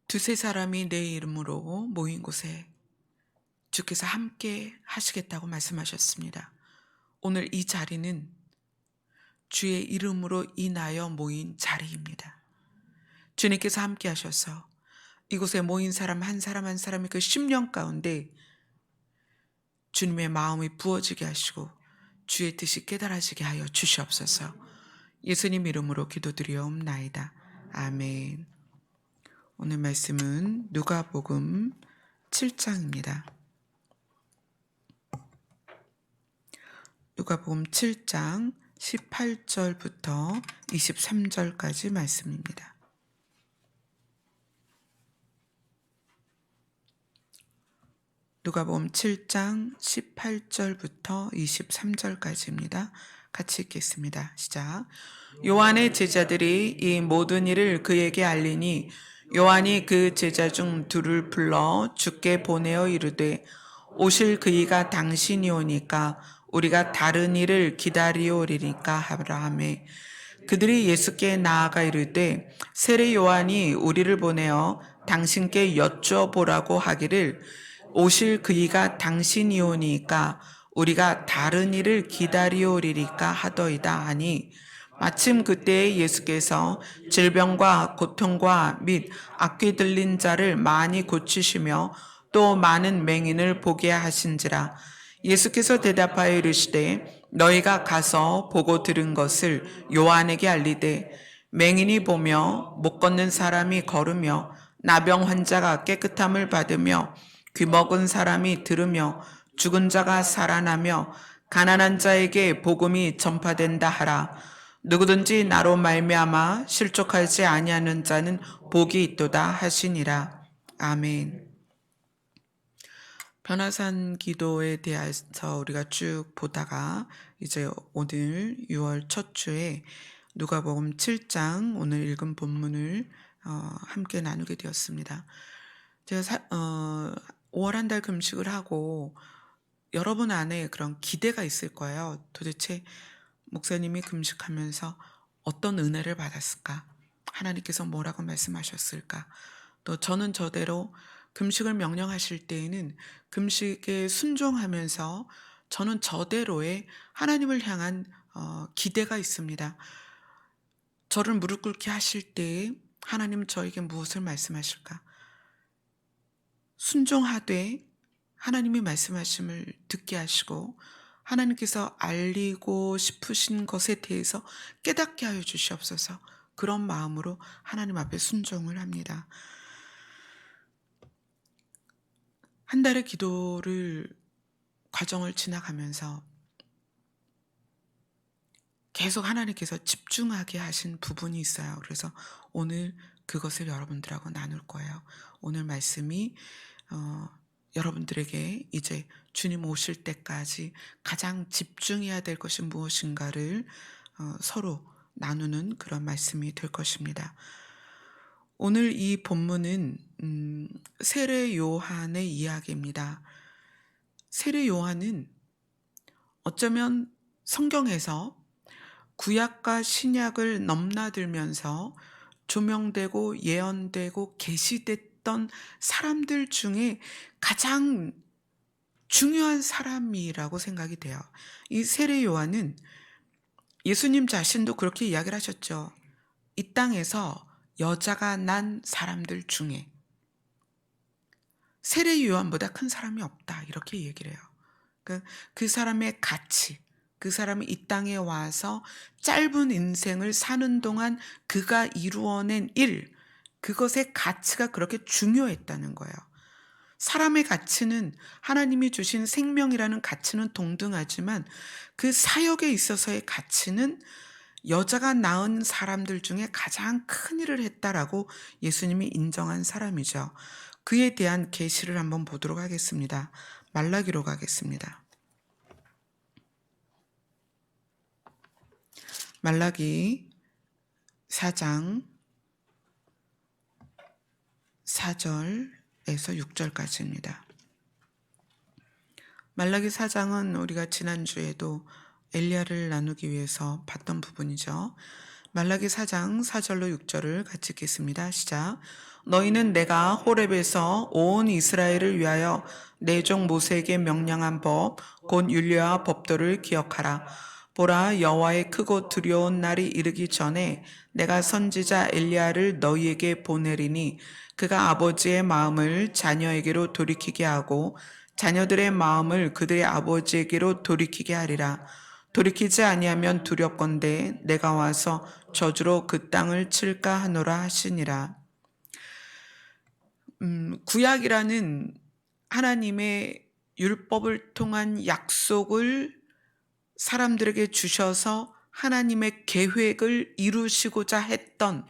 두세 사람이 내 이름으로 모인 곳에 주께서 함께 하시겠다고 말씀하셨습니다. 오늘 이 자리는 주의 이름으로 인하여 모인 자리입니다. 주님께서 함께 하셔서 이곳에 모인 사람 한 사람 한 사람의 그 심령 가운데 주님의 마음이 부어지게 하시고 주의 뜻이 깨달아지게 하여 주시옵소서. 예수님 이름으로 기도드리옵나이다. 아멘. 오늘 말씀은 누가복음 7장입니다. 누가복음 7장 18절부터 23절까지 말씀입니다. 누가복음 7장 18절부터 23절까지입니다. 같이 읽겠습니다. 시작. 요한의 제자들이 이 모든 일을 그에게 알리니 요한이 그 제자 중 둘을 불러 주께 보내어 이르되 오실 그이가 당신이 오니까 우리가 다른 일을 기다리오리니까 하라 하매 그들이 예수께 나아가 이르되 세례 요한이 우리를 보내어 당신께 여쭤보라고 하기를 오실 그이가 당신이오니까 우리가 다른 일을 기다리오리리까 하더이다 하니 마침 그때에 예수께서 질병과 고통과 및 악귀 들린 자를 많이 고치시며 또 많은 맹인을 보게 하신지라. 예수께서 대답하여 이르시되 너희가 가서 보고 들은 것을 요한에게 알리되 맹인이 보며 못 걷는 사람이 걸으며 나병 환자가 깨끗함을 받으며 귀먹은 사람이 들으며 죽은 자가 살아나며 가난한 자에게 복음이 전파된다 하라. 누구든지 나로 말미암아 실족하지 아니하는 자는 복이 있도다 하시니라. 아멘. 변화산 기도에 대해서 우리가 쭉 보다가 이제 오늘 6월 첫 주에 누가복음 7장 오늘 읽은 본문을 함께 나누게 되었습니다. 제가 5월 한 달 금식을 하고 여러분 안에 그런 기대가 있을 거예요. 도대체 목사님이 금식하면서 어떤 은혜를 받았을까? 하나님께서 뭐라고 말씀하셨을까? 또 저는 저대로 금식을 명령하실 때에는 금식에 순종하면서 저는 저대로의 하나님을 향한 기대가 있습니다. 저를 무릎 꿇게 하실 때에 하나님 저에게 무엇을 말씀하실까? 순종하되 하나님이 말씀하심을 듣게 하시고 하나님께서 알리고 싶으신 것에 대해서 깨닫게 하여 주시옵소서. 그런 마음으로 하나님 앞에 순종을 합니다. 한 달의 기도를 과정을 지나가면서 계속 하나님께서 집중하게 하신 부분이 있어요. 그래서 오늘 그것을 여러분들하고 나눌 거예요. 오늘 말씀이 여러분들에게 이제 주님 오실 때까지 가장 집중해야 될 것이 무엇인가를 서로 나누는 그런 말씀이 될 것입니다. 오늘 이 본문은 세례 요한의 이야기입니다. 세례 요한은 어쩌면 성경에서 구약과 신약을 넘나들면서 조명되고 예언되고 계시됐던 사람들 중에 가장 중요한 사람이라고 생각이 돼요. 이 세례 요한은 예수님 자신도 그렇게 이야기를 하셨죠. 이 땅에서 여자가 난 사람들 중에 세례 요한보다 큰 사람이 없다, 이렇게 얘기를 해요. 그 사람의 가치, 그 사람이 이 땅에 와서 짧은 인생을 사는 동안 그가 이루어낸 일, 그것의 가치가 그렇게 중요했다는 거예요. 사람의 가치는 하나님이 주신 생명이라는 가치는 동등하지만 그 사역에 있어서의 가치는 여자가 낳은 사람들 중에 가장 큰 일을 했다라고 예수님이 인정한 사람이죠. 그에 대한 계시를 한번 보도록 하겠습니다. 말라기로 가겠습니다. 말라기 4장 4절에서 6절까지입니다. 말라기 4장은 우리가 지난주에도 엘리야를 나누기 위해서 봤던 부분이죠. 말라기 4장 4절로 6절을 같이 읽겠습니다. 시작. 너희는 내가 호렙에서 온 이스라엘을 위하여 내 종 모세에게 명령한 법, 곧 율례와 법도를 기억하라. 보라, 여호와의 크고 두려운 날이 이르기 전에 내가 선지자 엘리야를 너희에게 보내리니 그가 아버지의 마음을 자녀에게로 돌이키게 하고 자녀들의 마음을 그들의 아버지에게로 돌이키게 하리라. 돌이키지 아니하면 두렵건대 내가 와서 저주로 그 땅을 칠까 하노라 하시니라. 구약이라는 하나님의 율법을 통한 약속을 사람들에게 주셔서 하나님의 계획을 이루시고자 했던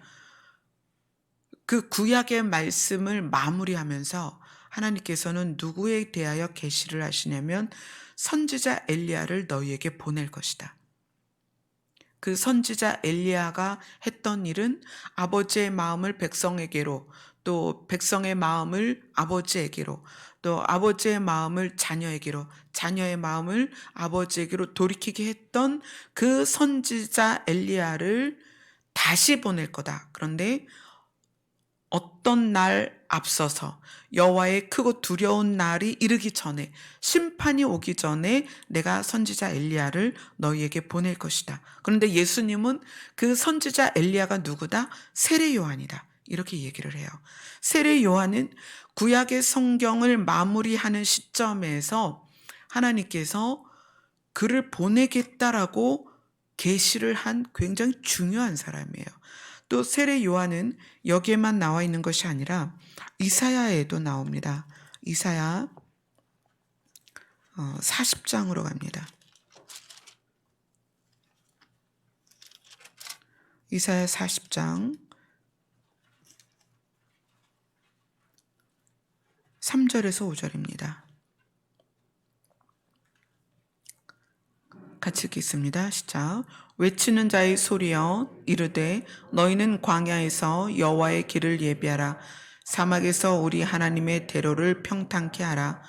그 구약의 말씀을 마무리하면서 하나님께서는 누구에 대하여 계시를 하시냐면 선지자 엘리야를 너희에게 보낼 것이다. 그 선지자 엘리야가 했던 일은 아버지의 마음을 백성에게로, 또 백성의 마음을 아버지에게로, 또 아버지의 마음을 자녀에게로, 자녀의 마음을 아버지에게로 돌이키게 했던 그 선지자 엘리야를 다시 보낼 거다. 그런데 어떤 날 앞서서 여호와의 크고 두려운 날이 이르기 전에, 심판이 오기 전에 내가 선지자 엘리야를 너희에게 보낼 것이다. 그런데 예수님은 그 선지자 엘리야가 누구다? 세례 요한이다. 이렇게 얘기를 해요. 세례 요한은 구약의 성경을 마무리하는 시점에서 하나님께서 그를 보내겠다라고 계시를 한 굉장히 중요한 사람이에요. 또 세례 요한은 여기에만 나와 있는 것이 아니라 이사야에도 나옵니다. 이사야 40장으로 갑니다. 이사야 40장 3절에서 5절입니다. 같이 읽겠습니다. 시작. 외치는 자의 소리여 이르되 너희는 광야에서 여호와의 길을 예비하라. 사막에서 우리 하나님의 대로를 평탄케 하라.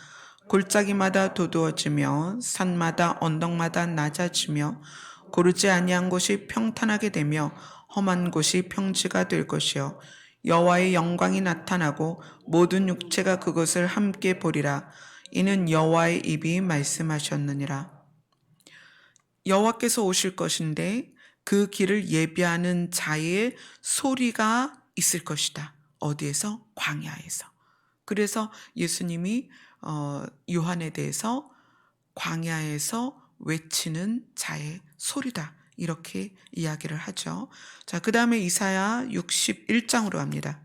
골짜기마다 도두어지며 산마다 언덕마다 낮아지며 고르지 아니한 곳이 평탄하게 되며 험한 곳이 평지가 될 것이요 여호와의 영광이 나타나고 모든 육체가 그것을 함께 보리라. 이는 여호와의 입이 말씀하셨느니라. 여호와께서 오실 것인데 그 길을 예비하는 자의 소리가 있을 것이다. 어디에서? 광야에서. 그래서 예수님이 요한에 대해서 광야에서 외치는 자의 소리다. 이렇게 이야기를 하죠. 자, 그 다음에 이사야 61장으로 갑니다.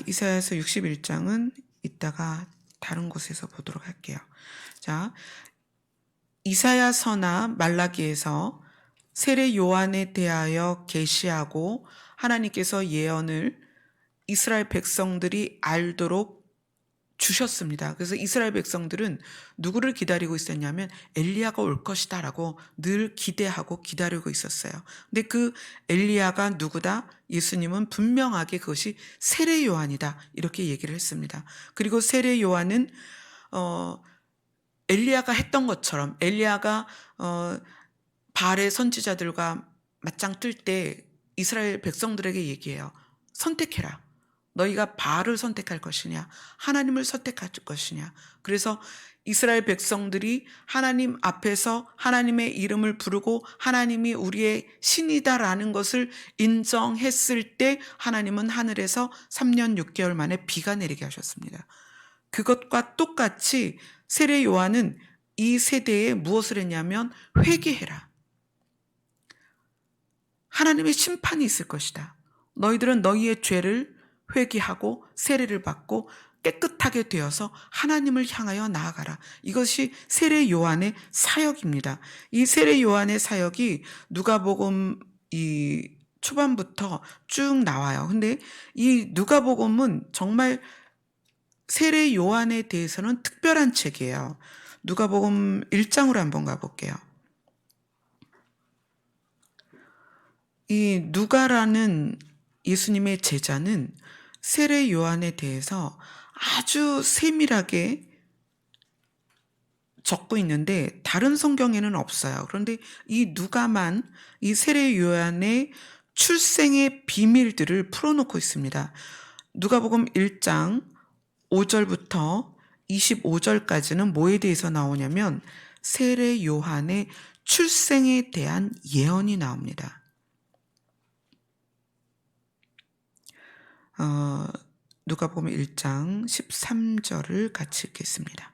이사야서 61장은 이따가 다른 곳에서 보도록 할게요. 자, 이사야서나 말라기에서 세례 요한에 대하여 계시하고 하나님께서 예언을 이스라엘 백성들이 알도록 주셨습니다. 그래서 이스라엘 백성들은 누구를 기다리고 있었냐면 엘리야가 올 것이다 라고 늘 기대하고 기다리고 있었어요. 근데 그 엘리야가 누구다? 예수님은 분명하게 그것이 세례 요한이다 이렇게 얘기를 했습니다. 그리고 세례 요한은 엘리야가 했던 것처럼 엘리야가 바알의 선지자들과 맞짱 뜰 때 이스라엘 백성들에게 얘기해요. 선택해라. 너희가 바알을 선택할 것이냐 하나님을 선택할 것이냐. 그래서 이스라엘 백성들이 하나님 앞에서 하나님의 이름을 부르고 하나님이 우리의 신이다라는 것을 인정했을 때 하나님은 하늘에서 3년 6개월 만에 비가 내리게 하셨습니다. 그것과 똑같이 세례 요한은 이 세대에 무엇을 했냐면 회개해라. 하나님의 심판이 있을 것이다. 너희들은 너희의 죄를 회개하고 세례를 받고 깨끗하게 되어서 하나님을 향하여 나아가라. 이것이 세례 요한의 사역입니다. 이 세례 요한의 사역이 누가복음 이 초반부터 쭉 나와요. 근데 이 누가복음은 정말 세례 요한에 대해서는 특별한 책이에요. 누가복음 1장으로 한번 가볼게요. 이 누가라는 예수님의 제자는 세례 요한에 대해서 아주 세밀하게 적고 있는데 다른 성경에는 없어요. 그런데 이 누가만 이 세례 요한의 출생의 비밀들을 풀어놓고 있습니다. 누가복음 1장 5절부터 25절까지는 뭐에 대해서 나오냐면 세례 요한의 출생에 대한 예언이 나옵니다. 누가복음 1장 13절을 같이 읽겠습니다.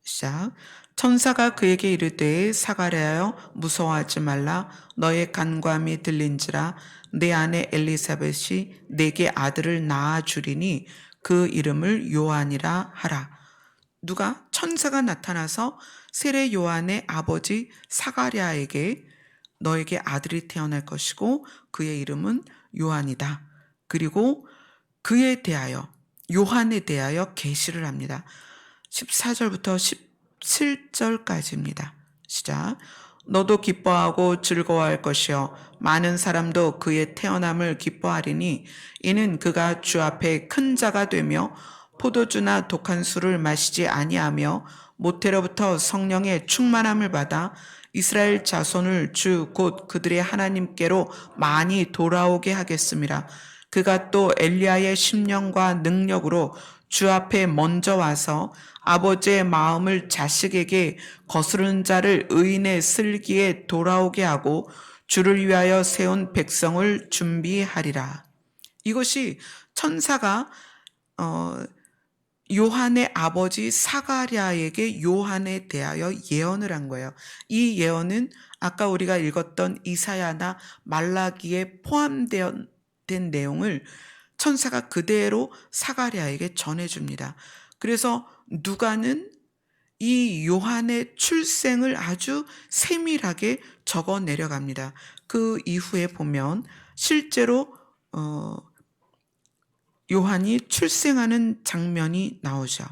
시작. 천사가 그에게 이르되 사가랴여 무서워하지 말라. 너의 간구함이 들린지라. 내 아내 엘리사벳이 내게 아들을 낳아 주리니 그 이름을 요한이라 하라. 누가 천사가 나타나서 세례 요한의 아버지 사가랴에게 너에게 아들이 태어날 것이고 그의 이름은 요한이다. 그리고 그에 대하여 요한에 대하여 계시를 합니다. 14절부터 17절까지입니다. 시작. 너도 기뻐하고 즐거워할 것이요 많은 사람도 그의 태어남을 기뻐하리니 이는 그가 주 앞에 큰 자가 되며 포도주나 독한 술을 마시지 아니하며 모태로부터 성령의 충만함을 받아 이스라엘 자손을 주 곧 그들의 하나님께로 많이 돌아오게 하겠습니다. 그가 또 엘리야의 심령과 능력으로 주 앞에 먼저 와서 아버지의 마음을 자식에게 거스르는 자를 의인의 슬기에 돌아오게 하고 주를 위하여 세운 백성을 준비하리라. 이것이 천사가 요한의 아버지 사가랴에게 요한에 대하여 예언을 한 거예요. 이 예언은 아까 우리가 읽었던 이사야나 말라기에 포함된 내용을 천사가 그대로 사가랴에게 전해줍니다. 그래서 누가는 이 요한의 출생을 아주 세밀하게 적어 내려갑니다. 그 이후에 보면 실제로 요한이 출생하는 장면이 나오죠.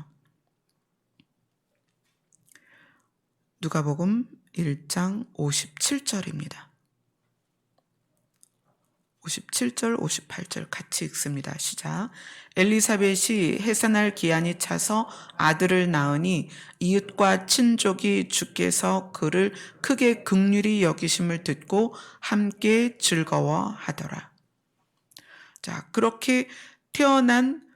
누가복음 1장 57절입니다. 57절, 58절 같이 읽습니다. 시작. 엘리사벳이 해산할 기한이 차서 아들을 낳으니 이웃과 친족이 주께서 그를 크게 긍휼히 여기심을 듣고 함께 즐거워하더라. 자, 그렇게 태어난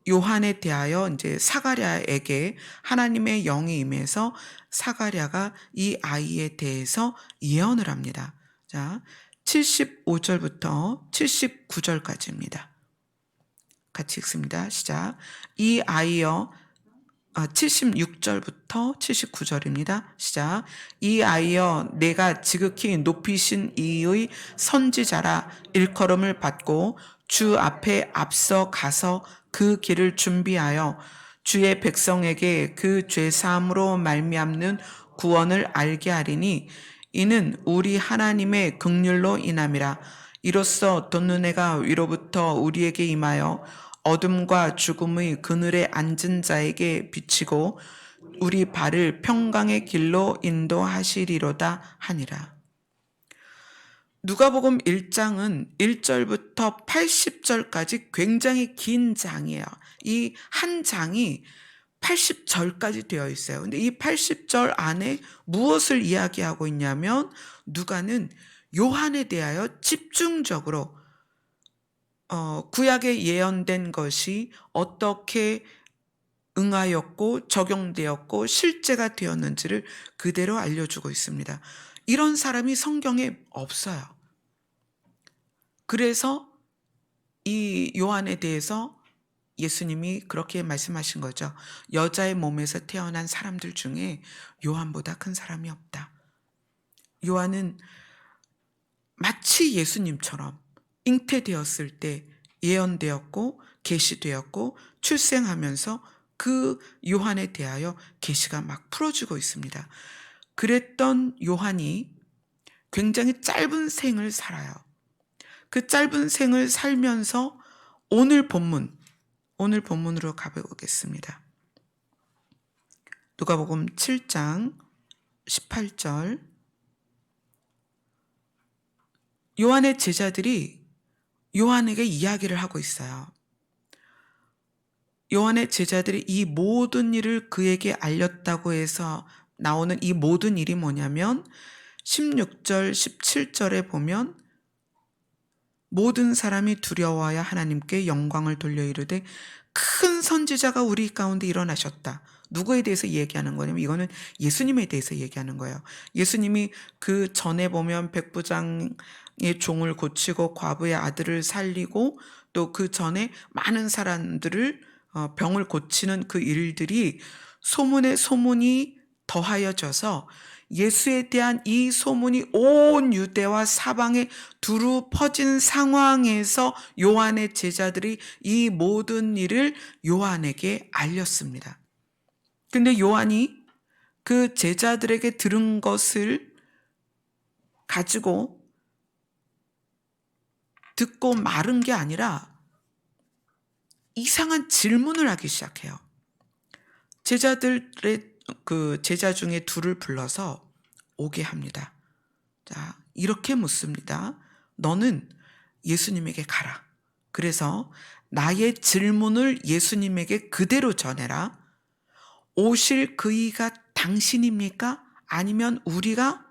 요한에 대하여 이제 사가랴에게 하나님의 영이 임해서 사가랴가 이 아이에 대해서 예언을 합니다. 자, 75절부터 79절까지입니다. 같이 읽습니다. 시작. 이 아이여 76절부터 79절입니다. 시작. 이 아이여 내가 지극히 높이신 이의 선지자라 일컬음을 받고 주 앞에 앞서 가서 그 길을 준비하여 주의 백성에게 그 죄사함으로 말미암는 구원을 알게 하리니 이는 우리 하나님의 긍휼로 인함이라. 이로써 돋는 해가 위로부터 우리에게 임하여 어둠과 죽음의 그늘에 앉은 자에게 비치고 우리 발을 평강의 길로 인도하시리로다 하니라. 누가복음 1장은 1절부터 80절까지 굉장히 긴 장이에요. 이 한 장이 80절까지 되어 있어요. 근데 이 80절 안에 무엇을 이야기하고 있냐면 누가는 요한에 대하여 집중적으로 구약에 예언된 것이 어떻게 응하였고 적용되었고 실제가 되었는지를 그대로 알려주고 있습니다. 이런 사람이 성경에 없어요. 그래서 이 요한에 대해서 예수님이 그렇게 말씀하신 거죠. 여자의 몸에서 태어난 사람들 중에 요한보다 큰 사람이 없다. 요한은 마치 예수님처럼 잉태되었을 때 예언되었고 계시되었고 출생하면서 그 요한에 대하여 계시가 막 풀어지고 있습니다. 그랬던 요한이 굉장히 짧은 생을 살아요. 그 짧은 생을 살면서 오늘 본문으로 가보겠습니다. 누가복음 7장 18절. 요한의 제자들이 요한에게 이야기를 하고 있어요. 요한의 제자들이 이 모든 일을 그에게 알렸다고 해서 나오는 이 모든 일이 뭐냐면 16절, 17절에 보면 모든 사람이 두려워하여 하나님께 영광을 돌려 이르되 큰 선지자가 우리 가운데 일어나셨다. 누구에 대해서 얘기하는 거냐면 이거는 예수님에 대해서 얘기하는 거예요. 예수님이 그 전에 보면 백부장의 종을 고치고 과부의 아들을 살리고 또 그 전에 많은 사람들을 병을 고치는 그 일들이 소문에 소문이 더하여져서 예수에 대한 이 소문이 온 유대와 사방에 두루 퍼진 상황에서 요한의 제자들이 이 모든 일을 요한에게 알렸습니다. 근데 요한이 그 제자들에게 들은 것을 가지고 듣고 마른 게 아니라 이상한 질문을 하기 시작해요. 제자들의 그 제자 중에 둘을 불러서 오게 합니다. 자, 이렇게 묻습니다. 너는 예수님에게 가라. 그래서 나의 질문을 예수님에게 그대로 전해라. 오실 그이가 당신입니까? 아니면 우리가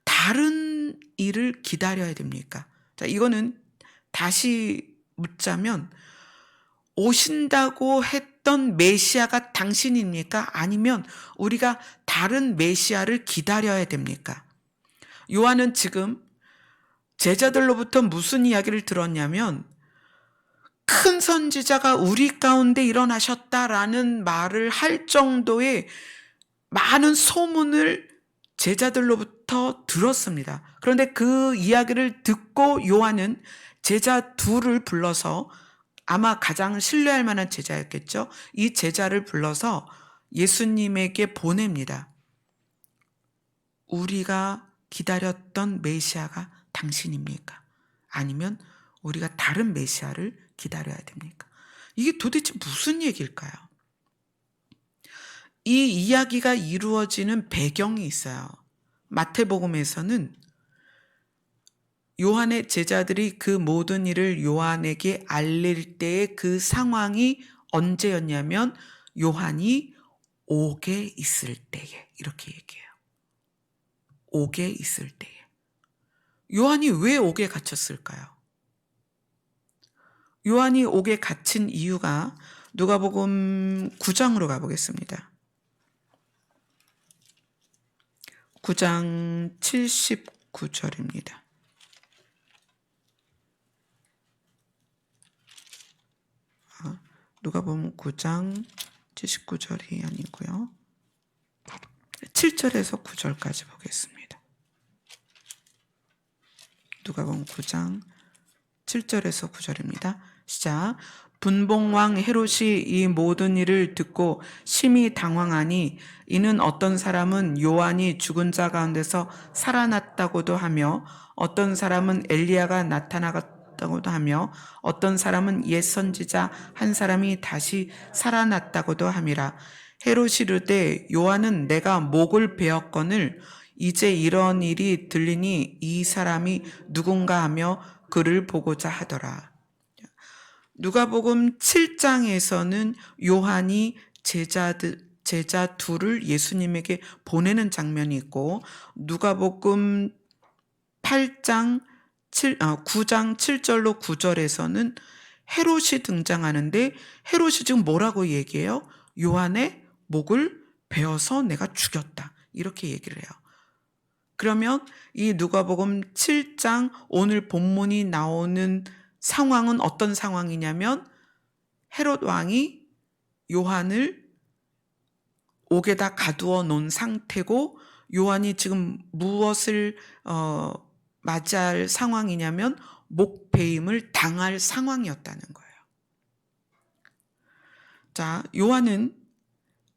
다른 일을 기다려야 됩니까? 자, 이거는 다시 묻자면 오신다고 했던 메시아가 당신입니까? 아니면 우리가 다른 메시아를 기다려야 됩니까? 요한은 지금 제자들로부터 무슨 이야기를 들었냐면 큰 선지자가 우리 가운데 일어나셨다라는 말을 할 정도의 많은 소문을 제자들로부터 들었습니다. 그런데 그 이야기를 듣고 요한은 제자 둘을 불러서 아마 가장 신뢰할 만한 제자였겠죠. 이 제자를 불러서 예수님에게 보냅니다. 우리가 기다렸던 메시아가 당신입니까? 아니면 우리가 다른 메시아를 기다려야 됩니까? 이게 도대체 무슨 얘기일까요? 이 이야기가 이루어지는 배경이 있어요. 마태복음에서는 요한의 제자들이 그 모든 일을 요한에게 알릴 때의 그 상황이 언제였냐면 요한이 옥에 있을 때에 이렇게 얘기해요. 옥에 있을 때에. 요한이 왜 옥에 갇혔을까요? 요한이 옥에 갇힌 이유가 누가복음 9장으로 가보겠습니다. 9장 79절입니다. 누가복음 9장 79절이 아니고요. 7절에서 9절까지 보겠습니다. 누가복음 9장 7절에서 9절입니다. 시작. 분봉왕 헤롯이 이 모든 일을 듣고 심히 당황하니 이는 어떤 사람은 요한이 죽은 자 가운데서 살아났다고도 하며 어떤 사람은 엘리야가 나타나갔다고도 하며 어떤 사람은 옛 선지자 한 사람이 다시 살아났다고도 함이라. 헤롯이 이르되 요한은 내가 목을 베었거늘 이제 이런 일이 들리니 이 사람이 누군가 하며 그를 보고자 하더라. 누가복음 7장에서는 요한이 제자 둘을 예수님에게 보내는 장면이 있고 누가복음 9장 7절로 9절에서는 헤롯이 등장하는데 헤롯이 지금 뭐라고 얘기해요? 요한의 목을 베어서 내가 죽였다. 이렇게 얘기를 해요. 그러면 이 누가복음 7장 오늘 본문이 나오는 상황은 어떤 상황이냐면 헤롯 왕이 요한을 옥에다 가두어 놓은 상태고 요한이 지금 무엇을 맞이할 상황이냐면 목베임을 당할 상황이었다는 거예요. 자, 요한은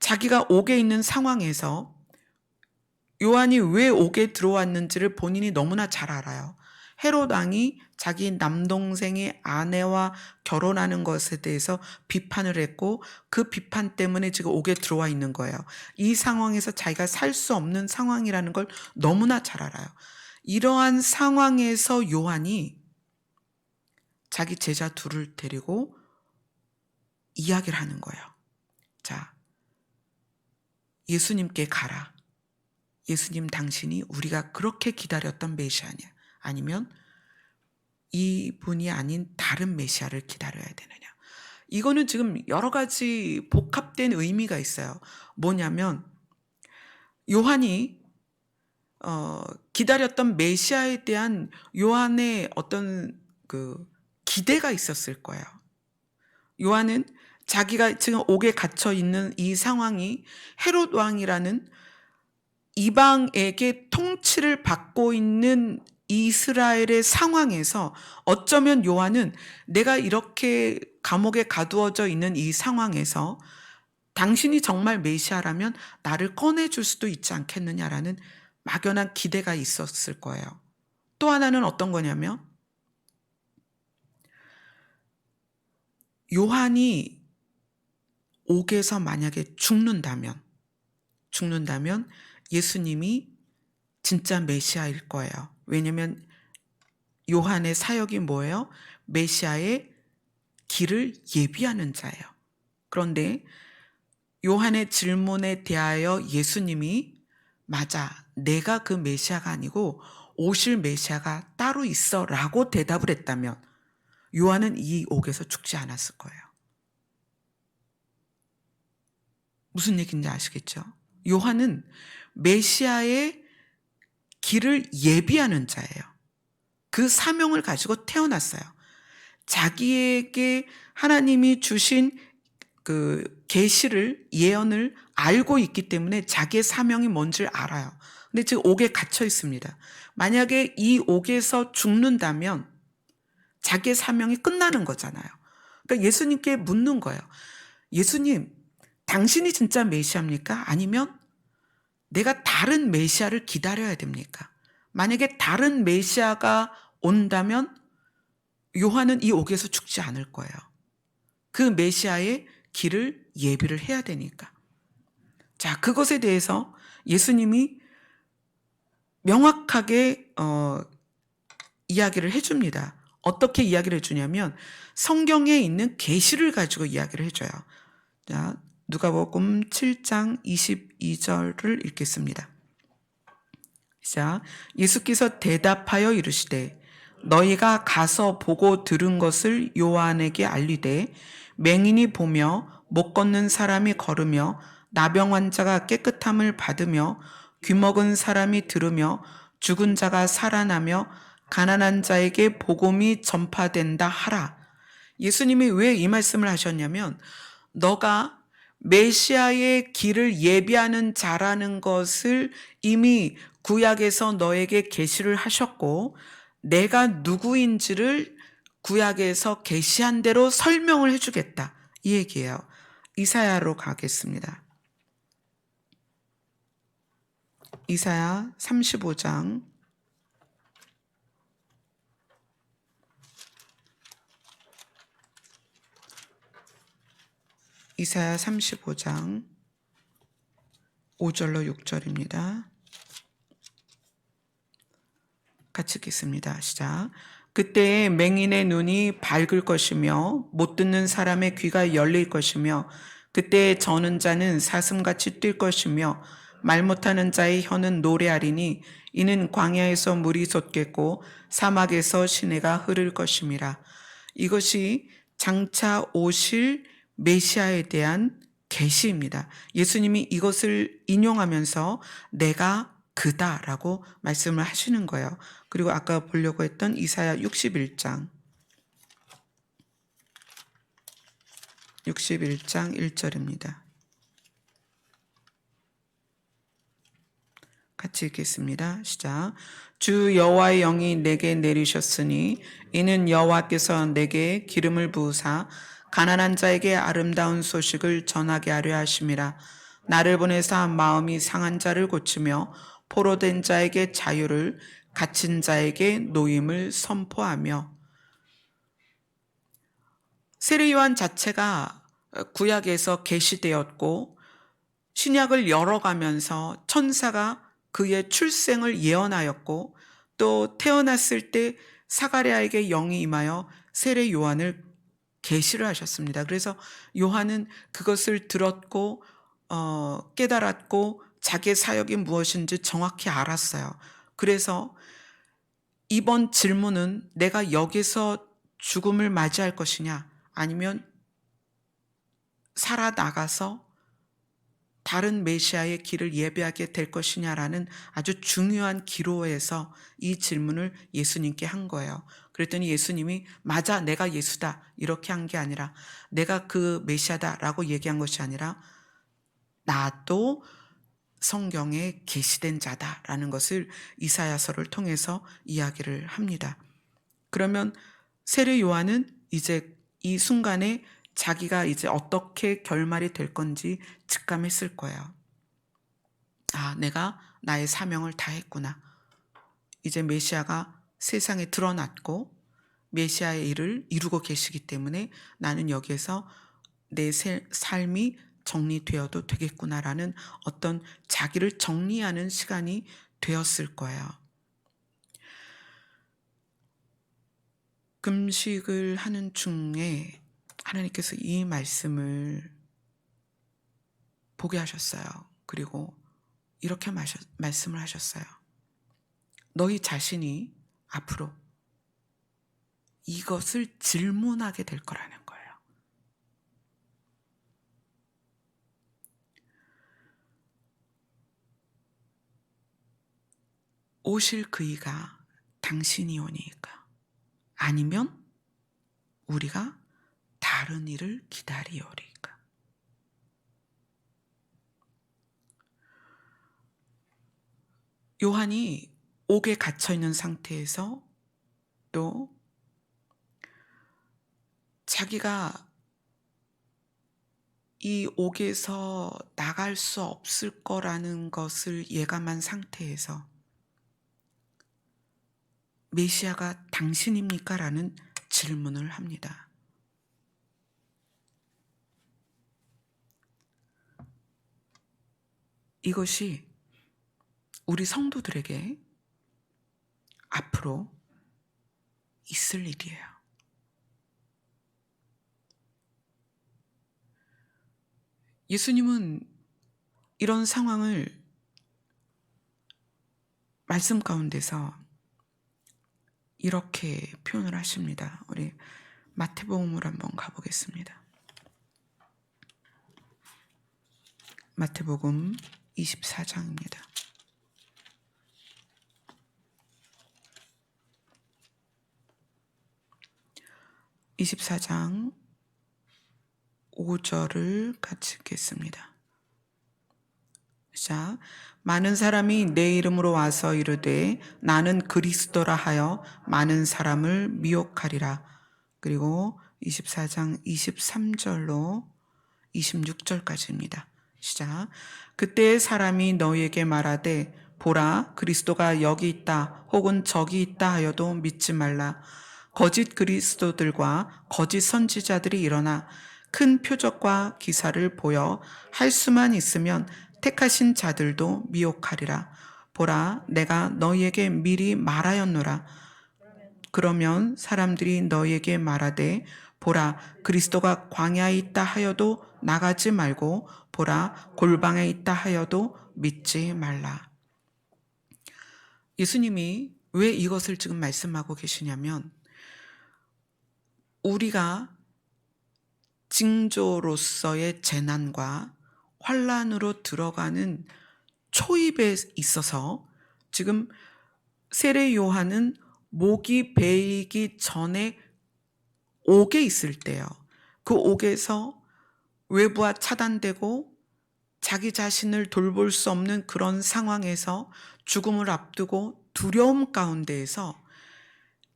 자기가 옥에 있는 상황에서 요한이 왜 옥에 들어왔는지를 본인이 너무나 잘 알아요. 헤롯 왕이 자기 남동생의 아내와 결혼하는 것에 대해서 비판을 했고 그 비판 때문에 지금 옥에 들어와 있는 거예요. 이 상황에서 자기가 살 수 없는 상황이라는 걸 너무나 잘 알아요. 이러한 상황에서 요한이 자기 제자 둘을 데리고 이야기를 하는 거예요. 자, 예수님께 가라. 예수님, 당신이 우리가 그렇게 기다렸던 메시아냐? 아니면 이분이 아닌 다른 메시아를 기다려야 되느냐? 이거는 지금 여러 가지 복합된 의미가 있어요. 뭐냐면 요한이 기다렸던 메시아에 대한 요한의 어떤 그 기대가 있었을 거예요. 요한은 자기가 지금 옥에 갇혀 있는 이 상황이 헤롯 왕이라는 이방에게 통치를 받고 있는 이스라엘의 상황에서 어쩌면 요한은 내가 이렇게 감옥에 가두어져 있는 이 상황에서 당신이 정말 메시아라면 나를 꺼내줄 수도 있지 않겠느냐라는 막연한 기대가 있었을 거예요. 또 하나는 어떤 거냐면 요한이 옥에서 만약에 죽는다면 예수님이 진짜 메시아일 거예요. 왜냐하면 요한의 사역이 뭐예요? 메시아의 길을 예비하는 자예요. 그런데 요한의 질문에 대하여 예수님이 맞아, 내가 그 메시아가 아니고 오실 메시아가 따로 있어 라고 대답을 했다면 요한은 이 옥에서 죽지 않았을 거예요. 무슨 얘기인지 아시겠죠? 요한은 메시아의 길을 예비하는 자예요. 그 사명을 가지고 태어났어요. 자기에게 하나님이 주신 그 계시를, 예언을 알고 있기 때문에 자기의 사명이 뭔지를 알아요. 근데 지금 옥에 갇혀 있습니다. 만약에 이 옥에서 죽는다면 자기의 사명이 끝나는 거잖아요. 그러니까 예수님께 묻는 거예요. 예수님, 당신이 진짜 메시아입니까? 아니면 내가 다른 메시아를 기다려야 됩니까? 만약에 다른 메시아가 온다면 요한은 이 옥에서 죽지 않을 거예요. 그 메시아의 길을 예비를 해야 되니까. 자, 그것에 대해서 예수님이 명확하게 이야기를 해줍니다. 어떻게 이야기를 해주냐면 성경에 있는 계시를 가지고 이야기를 해줘요. 자, 누가복음 7장 22절을 읽겠습니다. 자, 예수께서 대답하여 이르시되 너희가 가서 보고 들은 것을 요한에게 알리되 맹인이 보며 못 걷는 사람이 걸으며 나병 환자가 깨끗함을 받으며 귀먹은 사람이 들으며 죽은 자가 살아나며 가난한 자에게 복음이 전파된다 하라. 예수님이 왜 이 말씀을 하셨냐면 너가 메시아의 길을 예비하는 자라는 것을 이미 구약에서 너에게 계시를 하셨고 내가 누구인지를 구약에서 계시한 대로 설명을 해주겠다. 이 얘기예요. 이사야로 가겠습니다. 이사야 35장 이사야 35장 5절로 6절입니다. 같이 읽겠습니다. 시작. 그때에 맹인의 눈이 밝을 것이며 못 듣는 사람의 귀가 열릴 것이며 그때에 저는 자는 사슴같이 뛸 것이며 말 못하는 자의 혀는 노래하리니 이는 광야에서 물이 솟겠고 사막에서 시내가 흐를 것임이라. 이것이 장차 오실 메시아에 대한 계시입니다. 예수님이 이것을 인용하면서 내가 그다라고 말씀을 하시는 거예요. 그리고 아까 보려고 했던 이사야 61장 1절입니다. 같이 읽겠습니다. 시작. 주 여호와의 영이 내게 내리셨으니 이는 여호와께서 내게 기름을 부으사 가난한 자에게 아름다운 소식을 전하게 하려 하심이라. 나를 보내사 마음이 상한 자를 고치며 포로된 자에게 자유를 갇힌 자에게 노임을 선포하며. 세례 요한 자체가 구약에서 계시되었고 신약을 열어가면서 천사가 그의 출생을 예언하였고 또 태어났을 때 사가랴에게 영이 임하여 세례 요한을 계시를 하셨습니다. 그래서 요한은 그것을 들었고 깨달았고 자기의 사역이 무엇인지 정확히 알았어요. 그래서 이번 질문은 내가 여기서 죽음을 맞이할 것이냐 아니면 살아나가서 다른 메시아의 길을 예배하게 될 것이냐라는 아주 중요한 기로에서 이 질문을 예수님께 한 거예요. 그랬더니 예수님이 맞아, 내가 예수다 이렇게 한 게 아니라 내가 그 메시아다라고 얘기한 것이 아니라 나도 성경에 계시된 자다라는 것을 이사야서를 통해서 이야기를 합니다. 그러면 세례 요한은 이제 이 순간에 자기가 이제 어떻게 결말이 될 건지 직감했을 거예요. 아, 내가 나의 사명을 다했구나. 이제 메시아가 세상에 드러났고 메시아의 일을 이루고 계시기 때문에 나는 여기에서 내 삶이 정리되어도 되겠구나라는 어떤 자기를 정리하는 시간이 되었을 거예요. 금식을 하는 중에 하나님께서 이 말씀을 보게 하셨어요. 그리고 이렇게 말씀을 하셨어요. 너희 자신이 앞으로 이것을 질문하게 될 거라는 거예요. 오실 그이가 당신이 오니까 아니면 우리가 다른 일을 기다리오리까. 요한이 옥에 갇혀 있는 상태에서 또 자기가 이 옥에서 나갈 수 없을 거라는 것을 예감한 상태에서 메시아가 당신입니까? 라는 질문을 합니다. 이것이 우리 성도들에게 앞으로 있을 일이에요. 예수님은 이런 상황을 말씀 가운데서 이렇게 표현을 하십니다. 우리 마태복음을 한번 가보겠습니다. 마태복음 24장입니다. (24장) 5절을 같이 읽겠습니다. 자, 많은 사람이 내 이름으로 와서 이르되 나는 그리스도라 하여 많은 사람을 미혹하리라. 그리고 24장 23절로 26절까지입니다. 시작. 그때 사람이 너희에게 말하되 보라 그리스도가 여기 있다 혹은 저기 있다 하여도 믿지 말라. 거짓 그리스도들과 거짓 선지자들이 일어나 큰 표적과 기사를 보여 할 수만 있으면 택하신 자들도 미혹하리라. 보라 내가 너희에게 미리 말하였노라. 그러면 사람들이 너희에게 말하되 보라 그리스도가 광야에 있다 하여도 나가지 말고 보라 골방에 있다 하여도 믿지 말라. 예수님이 왜 이것을 지금 말씀하고 계시냐면 우리가 징조로서의 재난과 환란으로 들어가는 초입에 있어서 지금 세례 요한은 목이 베이기 전에 옥에 있을 때요. 그 옥에서 외부와 차단되고 자기 자신을 돌볼 수 없는 그런 상황에서 죽음을 앞두고 두려움 가운데에서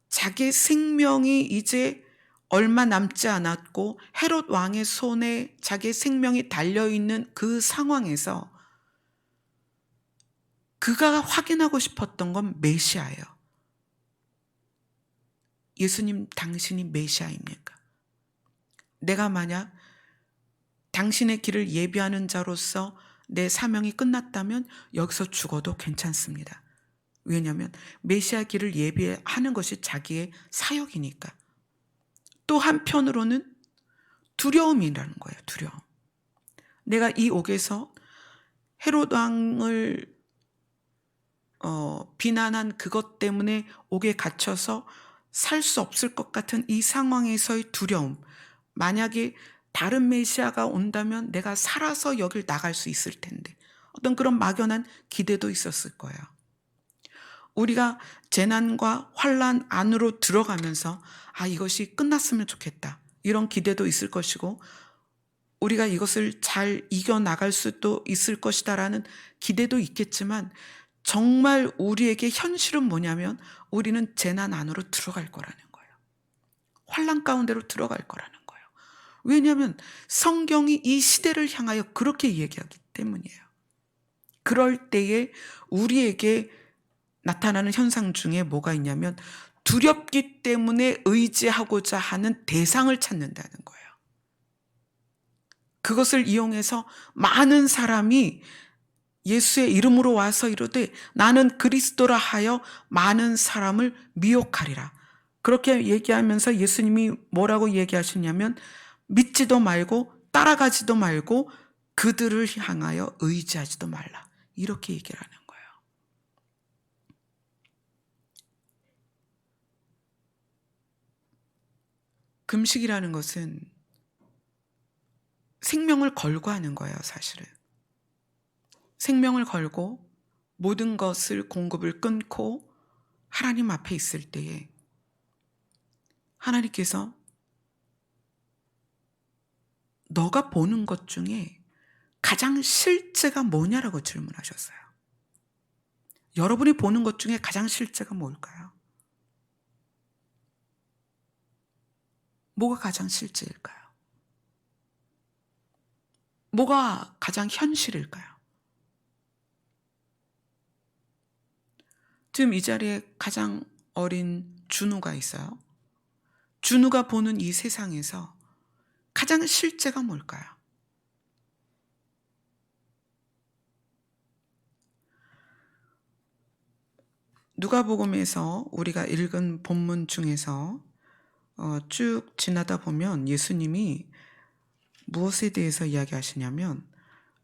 자기 생명이 이제 얼마 남지 않았고 헤롯 왕의 손에 자기의 생명이 달려있는 그 상황에서 그가 확인하고 싶었던 건 메시아예요. 예수님 당신이 메시아입니까? 내가 만약 당신의 길을 예비하는 자로서 내 사명이 끝났다면 여기서 죽어도 괜찮습니다. 왜냐하면 메시아 길을 예비하는 것이 자기의 사역이니까. 또 한편으로는 두려움이라는 거예요. 두려움. 내가 이 옥에서 헤롯 왕을 비난한 그것 때문에 옥에 갇혀서 살 수 없을 것 같은 이 상황에서의 두려움. 만약에 다른 메시아가 온다면 내가 살아서 여길 나갈 수 있을 텐데. 어떤 그런 막연한 기대도 있었을 거예요. 우리가 재난과 환난 안으로 들어가면서 이것이 끝났으면 좋겠다. 이런 기대도 있을 것이고 우리가 이것을 잘 이겨나갈 수도 있을 것이다라는 기대도 있겠지만 정말 우리에게 현실은 뭐냐면 우리는 재난 안으로 들어갈 거라는 거예요. 환난 가운데로 들어갈 거라는 거예요. 왜냐하면 성경이 이 시대를 향하여 그렇게 얘기하기 때문이에요. 그럴 때에 우리에게 나타나는 현상 중에 뭐가 있냐면 두렵기 때문에 의지하고자 하는 대상을 찾는다는 거예요. 그것을 이용해서 많은 사람이 예수의 이름으로 와서 이르되 나는 그리스도라 하여 많은 사람을 미혹하리라. 그렇게 얘기하면서 예수님이 뭐라고 얘기하시냐면 믿지도 말고 따라가지도 말고 그들을 향하여 의지하지도 말라. 이렇게 얘기를 하는 거예요. 금식이라는 것은 생명을 걸고 하는 거예요, 사실은. 생명을 걸고 모든 것을 공급을 끊고 하나님 앞에 있을 때에 하나님께서 너가 보는 것 중에 가장 실제가 뭐냐라고 질문하셨어요. 여러분이 보는 것 중에 가장 실제가 뭘까요? 뭐가 가장 실제일까요? 뭐가 가장 현실일까요? 지금 이 자리에 가장 어린 준우가 있어요. 준우가 보는 이 세상에서 가장 실제가 뭘까요? 누가복음에서 우리가 읽은 본문 중에서 쭉 지나다 보면 예수님이 무엇에 대해서 이야기하시냐면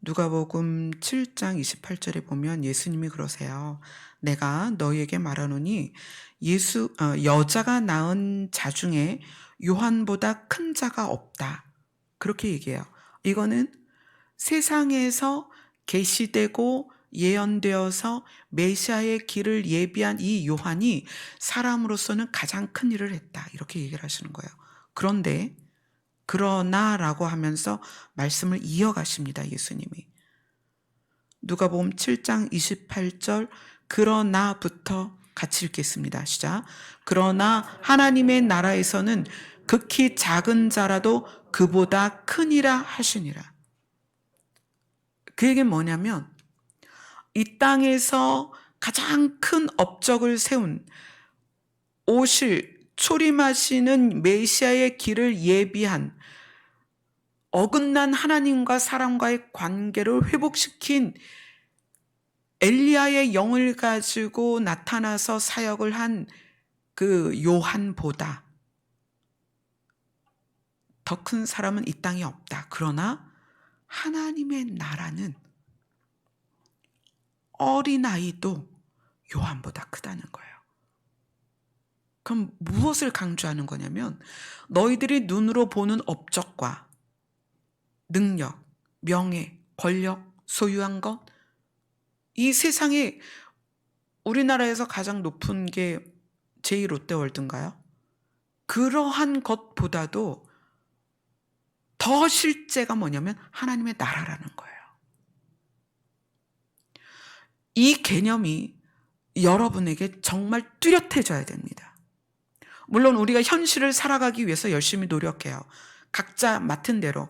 누가복음 7장 28절에 보면 예수님이 그러세요. 내가 너희에게 말하노니 여자가 낳은 자 중에 요한보다 큰 자가 없다. 그렇게 얘기해요. 이거는 세상에서 계시되고 예언되어서 메시아의 길을 예비한 이 요한이 사람으로서는 가장 큰 일을 했다. 이렇게 얘기를 하시는 거예요. 그러나라고 하면서 말씀을 이어가십니다. 예수님이. 누가복음 7장 28절 그러나부터 같이 읽겠습니다. 시작. 그러나 하나님의 나라에서는 극히 작은 자라도 그보다 크니라 하시니라. 그 얘기는 뭐냐면 이 땅에서 가장 큰 업적을 세운 오실 초림하시는 메시아의 길을 예비한 어긋난 하나님과 사람과의 관계를 회복시킨 엘리야의 영을 가지고 나타나서 사역을 한 그 요한보다 더 큰 사람은 이 땅에 없다. 그러나 하나님의 나라는 어린아이도 요한보다 크다는 거예요. 그럼 무엇을 강조하는 거냐면 너희들이 눈으로 보는 업적과 능력, 명예, 권력, 소유한 것, 이 세상에 우리나라에서 가장 높은 게 제2롯데월드인가요? 그러한 것보다도 더 실제가 뭐냐면 하나님의 나라라는 거예요. 이 개념이 여러분에게 정말 뚜렷해져야 됩니다. 물론 우리가 현실을 살아가기 위해서 열심히 노력해요. 각자 맡은 대로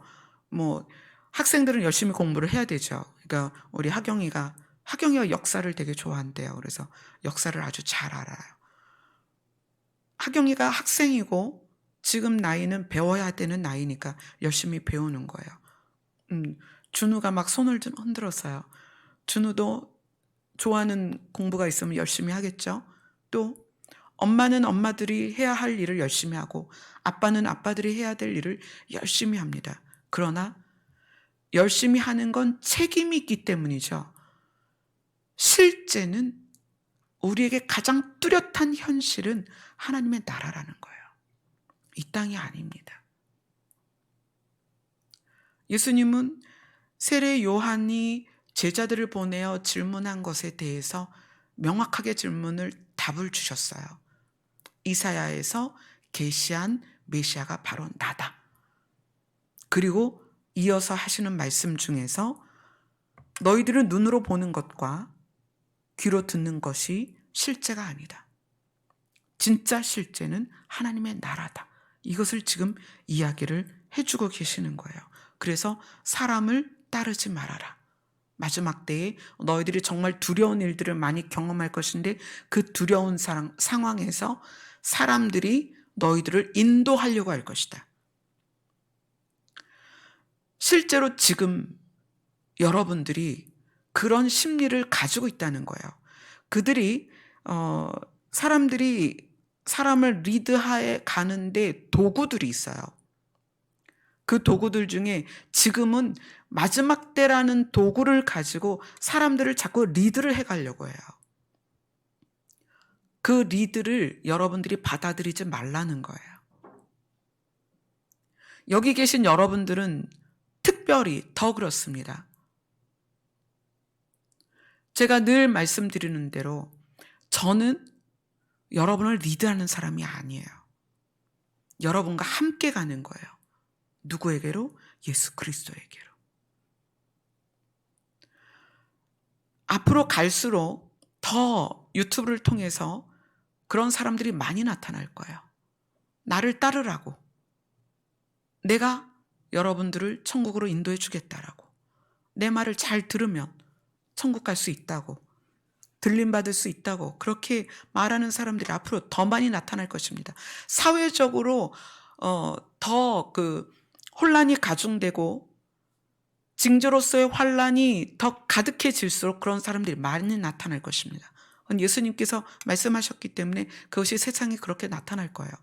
학생들은 열심히 공부를 해야 되죠. 그러니까 우리 하경이가 역사를 되게 좋아한대요. 그래서 역사를 아주 잘 알아요. 하경이가 학생이고 지금 나이는 배워야 되는 나이니까 열심히 배우는 거예요. 준우가 막 손을 좀 흔들었어요. 준우도 좋아하는 공부가 있으면 열심히 하겠죠. 또 엄마는 엄마들이 해야 할 일을 열심히 하고 아빠는 아빠들이 해야 될 일을 열심히 합니다. 그러나 열심히 하는 건 책임이 있기 때문이죠. 실제는 우리에게 가장 뚜렷한 현실은 하나님의 나라라는 거예요. 이 땅이 아닙니다. 예수님은 세례 요한이 제자들을 보내어 질문한 것에 대해서 명확하게 답을 주셨어요. 이사야에서 계시한 메시아가 바로 나다. 그리고 이어서 하시는 말씀 중에서 너희들은 눈으로 보는 것과 귀로 듣는 것이 실제가 아니다. 진짜 실제는 하나님의 나라다. 이것을 지금 이야기를 해주고 계시는 거예요. 그래서 사람을 따르지 말아라. 마지막 때에 너희들이 정말 두려운 일들을 많이 경험할 것인데 그 두려운 상황에서 사람들이 너희들을 인도하려고 할 것이다. 실제로 지금 여러분들이 그런 심리를 가지고 있다는 거예요. 그들이 사람들이 사람을 리드하에 가는데 도구들이 있어요. 그 도구들 중에 지금은 마지막 때라는 도구를 가지고 사람들을 자꾸 리드를 해가려고 해요. 그 리드를 여러분들이 받아들이지 말라는 거예요. 여기 계신 여러분들은 특별히 더 그렇습니다. 제가 늘 말씀드리는 대로 저는 여러분을 리드하는 사람이 아니에요. 여러분과 함께 가는 거예요. 누구에게로? 예수 그리스도에게로. 앞으로 갈수록 더 유튜브를 통해서 그런 사람들이 많이 나타날 거예요. 나를 따르라고. 내가 여러분들을 천국으로 인도해 주겠다라고. 내 말을 잘 들으면 천국 갈 수 있다고. 들림받을 수 있다고. 그렇게 말하는 사람들이 앞으로 더 많이 나타날 것입니다. 사회적으로 더 혼란이 가중되고 징조로서의 환란이 더 가득해질수록 그런 사람들이 많이 나타날 것입니다. 예수님께서 말씀하셨기 때문에 그것이 세상에 그렇게 나타날 거예요.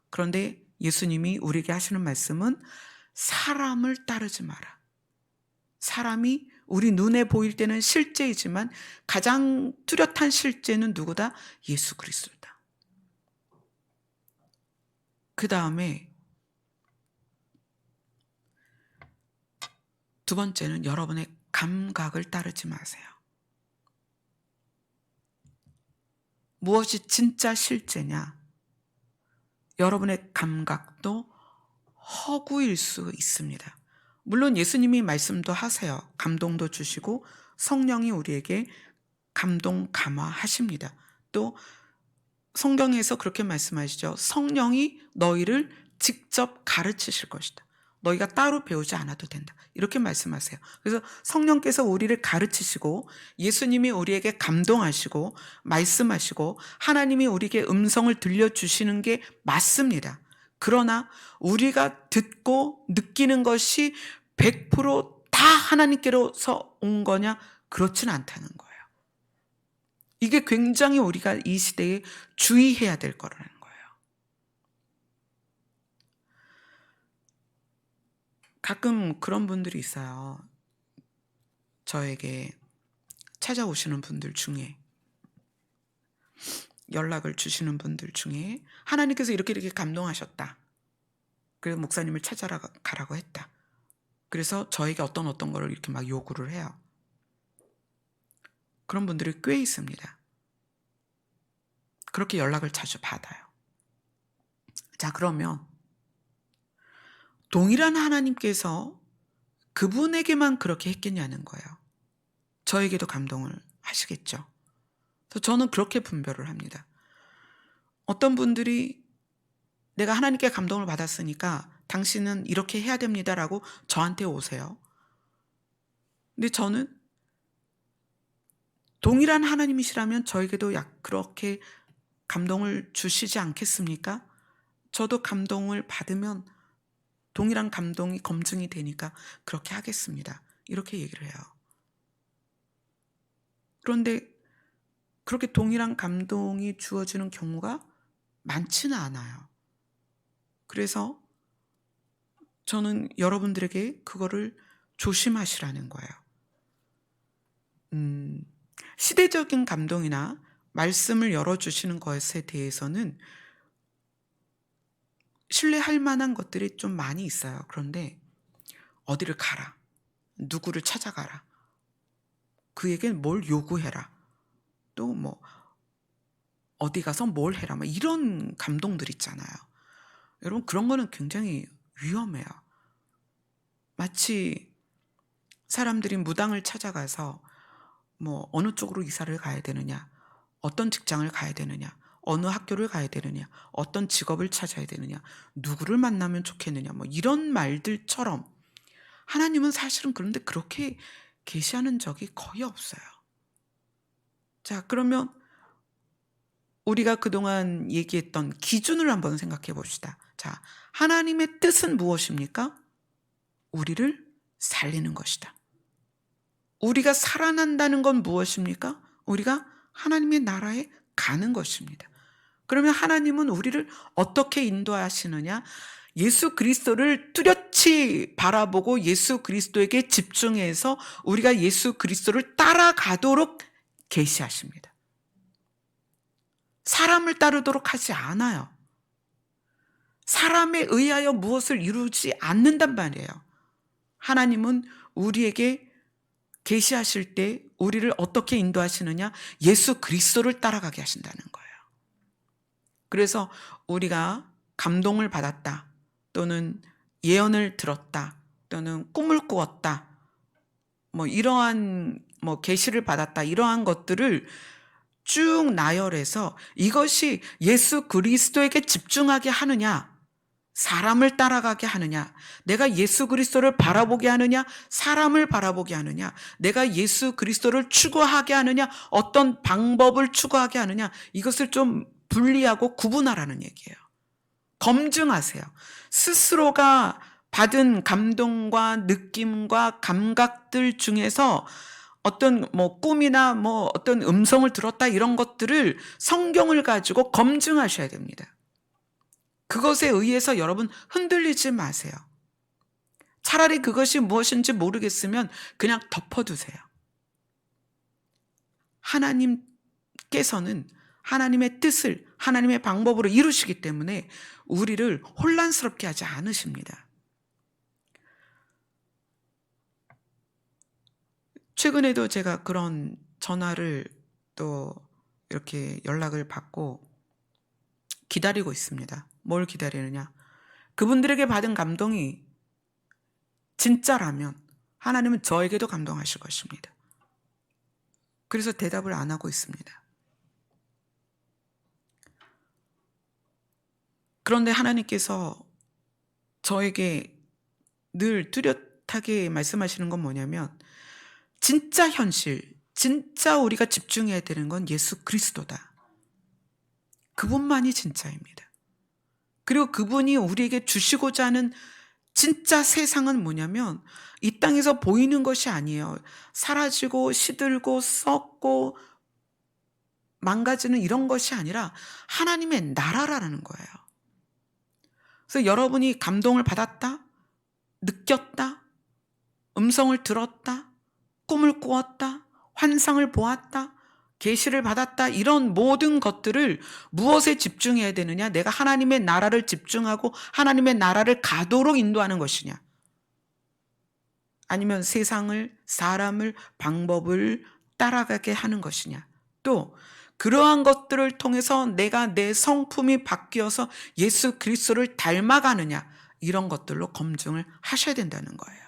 그런데 예수님이 우리에게 하시는 말씀은 사람을 따르지 마라. 사람이 우리 눈에 보일 때는 실제이지만 가장 뚜렷한 실제는 누구다? 예수 그리스도다. 그 다음에 두 번째는 여러분의 감각을 따르지 마세요. 무엇이 진짜 실제냐? 여러분의 감각도 허구일 수 있습니다. 물론 예수님이 말씀도 하세요. 감동도 주시고 성령이 우리에게 감동 감화하십니다. 또 성경에서 그렇게 말씀하시죠. 성령이 너희를 직접 가르치실 것이다. 너희가 따로 배우지 않아도 된다. 이렇게 말씀하세요. 그래서 성령께서 우리를 가르치시고 예수님이 우리에게 감동하시고 말씀하시고 하나님이 우리에게 음성을 들려주시는 게 맞습니다. 그러나 우리가 듣고 느끼는 것이 100%다 하나님께로서 온 거냐? 그렇진 않다는 거예요. 이게 굉장히 우리가 이 시대에 주의해야 될 거라는 거예요. 가끔 그런 분들이 있어요. 저에게 찾아오시는 분들 중에, 연락을 주시는 분들 중에 하나님께서 이렇게 감동하셨다. 그래서 목사님을 가라고 했다. 그래서 저에게 어떤 거를 이렇게 막 요구를 해요. 그런 분들이 꽤 있습니다. 그렇게 연락을 자주 받아요. 자, 그러면 동일한 하나님께서 그분에게만 그렇게 했겠냐는 거예요. 저에게도 감동을 하시겠죠. 그래서 저는 그렇게 분별을 합니다. 어떤 분들이 내가 하나님께 감동을 받았으니까 당신은 이렇게 해야 됩니다라고 저한테 오세요. 근데 저는 동일한 하나님이시라면 저에게도 그렇게 감동을 주시지 않겠습니까? 저도 감동을 받으면 동일한 감동이 검증이 되니까 그렇게 하겠습니다. 이렇게 얘기를 해요. 그런데 그렇게 동일한 감동이 주어지는 경우가 많지는 않아요. 그래서 저는 여러분들에게 그거를 조심하시라는 거예요. 시대적인 감동이나 말씀을 열어주시는 것에 대해서는 신뢰할 만한 것들이 좀 많이 있어요. 그런데 어디를 가라, 누구를 찾아가라, 그에게 뭘 요구해라, 또 뭐 어디 가서 뭘 해라, 뭐 이런 감동들 있잖아요. 여러분, 그런 거는 굉장히 위험해요. 마치 사람들이 무당을 찾아가서 뭐 어느 쪽으로 이사를 가야 되느냐, 어떤 직장을 가야 되느냐, 어느 학교를 가야 되느냐, 어떤 직업을 찾아야 되느냐, 누구를 만나면 좋겠느냐, 뭐 이런 말들처럼 하나님은 사실은 그런데 그렇게 계시하는 적이 거의 없어요. 자, 그러면 우리가 그동안 얘기했던 기준을 한번 생각해 봅시다. 자, 하나님의 뜻은 무엇입니까? 우리를 살리는 것이다. 우리가 살아난다는 건 무엇입니까? 우리가 하나님의 나라에 가는 것입니다. 그러면 하나님은 우리를 어떻게 인도하시느냐? 예수 그리스도를 뚜렷이 바라보고 예수 그리스도에게 집중해서 우리가 예수 그리스도를 따라가도록 계시하십니다. 사람을 따르도록 하지 않아요. 사람에 의하여 무엇을 이루지 않는단 말이에요. 하나님은 우리에게 계시하실 때 우리를 어떻게 인도하시느냐? 예수 그리스도를 따라가게 하신다는 거예요. 그래서 우리가 감동을 받았다, 또는 예언을 들었다, 또는 꿈을 꾸었다, 뭐 이러한 계시를 받았다, 이러한 것들을 쭉 나열해서 이것이 예수 그리스도에게 집중하게 하느냐, 사람을 따라가게 하느냐, 내가 예수 그리스도를 바라보게 하느냐, 사람을 바라보게 하느냐, 내가 예수 그리스도를 추구하게 하느냐, 어떤 방법을 추구하게 하느냐, 이것을 좀 분리하고 구분하라는 얘기예요. 검증하세요. 스스로가 받은 감동과 느낌과 감각들 중에서 어떤 꿈이나 어떤 음성을 들었다, 이런 것들을 성경을 가지고 검증하셔야 됩니다. 그것에 의해서 여러분 흔들리지 마세요. 차라리 그것이 무엇인지 모르겠으면 그냥 덮어두세요. 하나님께서는 하나님의 뜻을 하나님의 방법으로 이루시기 때문에 우리를 혼란스럽게 하지 않으십니다. 최근에도 제가 그런 전화를 또 이렇게 연락을 받고 기다리고 있습니다. 뭘 기다리느냐? 그분들에게 받은 감동이 진짜라면 하나님은 저에게도 감동하실 것입니다. 그래서 대답을 안 하고 있습니다. 그런데 하나님께서 저에게 늘 뚜렷하게 말씀하시는 건 뭐냐면, 진짜 현실, 진짜 우리가 집중해야 되는 건 예수 그리스도다. 그분만이 진짜입니다. 그리고 그분이 우리에게 주시고자 하는 진짜 세상은 뭐냐면 이 땅에서 보이는 것이 아니에요. 사라지고 시들고 썩고 망가지는 이런 것이 아니라 하나님의 나라라는 거예요. 그래서 여러분이 감동을 받았다, 느꼈다, 음성을 들었다, 꿈을 꾸었다, 환상을 보았다, 계시를 받았다, 이런 모든 것들을 무엇에 집중해야 되느냐? 내가 하나님의 나라를 집중하고 하나님의 나라를 가도록 인도하는 것이냐? 아니면 세상을, 사람을, 방법을 따라가게 하는 것이냐? 또 그러한 것들을 통해서 내가 내 성품이 바뀌어서 예수 그리스도를 닮아가느냐? 이런 것들로 검증을 하셔야 된다는 거예요.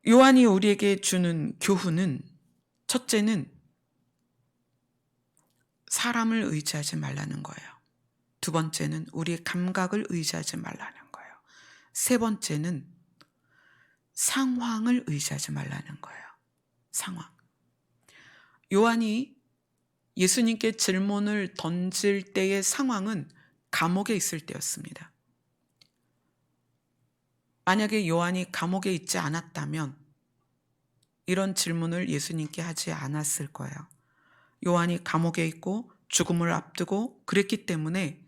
요한이 우리에게 주는 교훈은, 첫째는 사람을 의지하지 말라는 거예요. 두 번째는 우리의 감각을 의지하지 말라는 거예요. 세 번째는 상황을 의지하지 말라는 거예요. 상황. 요한이 예수님께 질문을 던질 때의 상황은 감옥에 있을 때였습니다. 만약에 요한이 감옥에 있지 않았다면 이런 질문을 예수님께 하지 않았을 거예요. 요한이 감옥에 있고 죽음을 앞두고 그랬기 때문에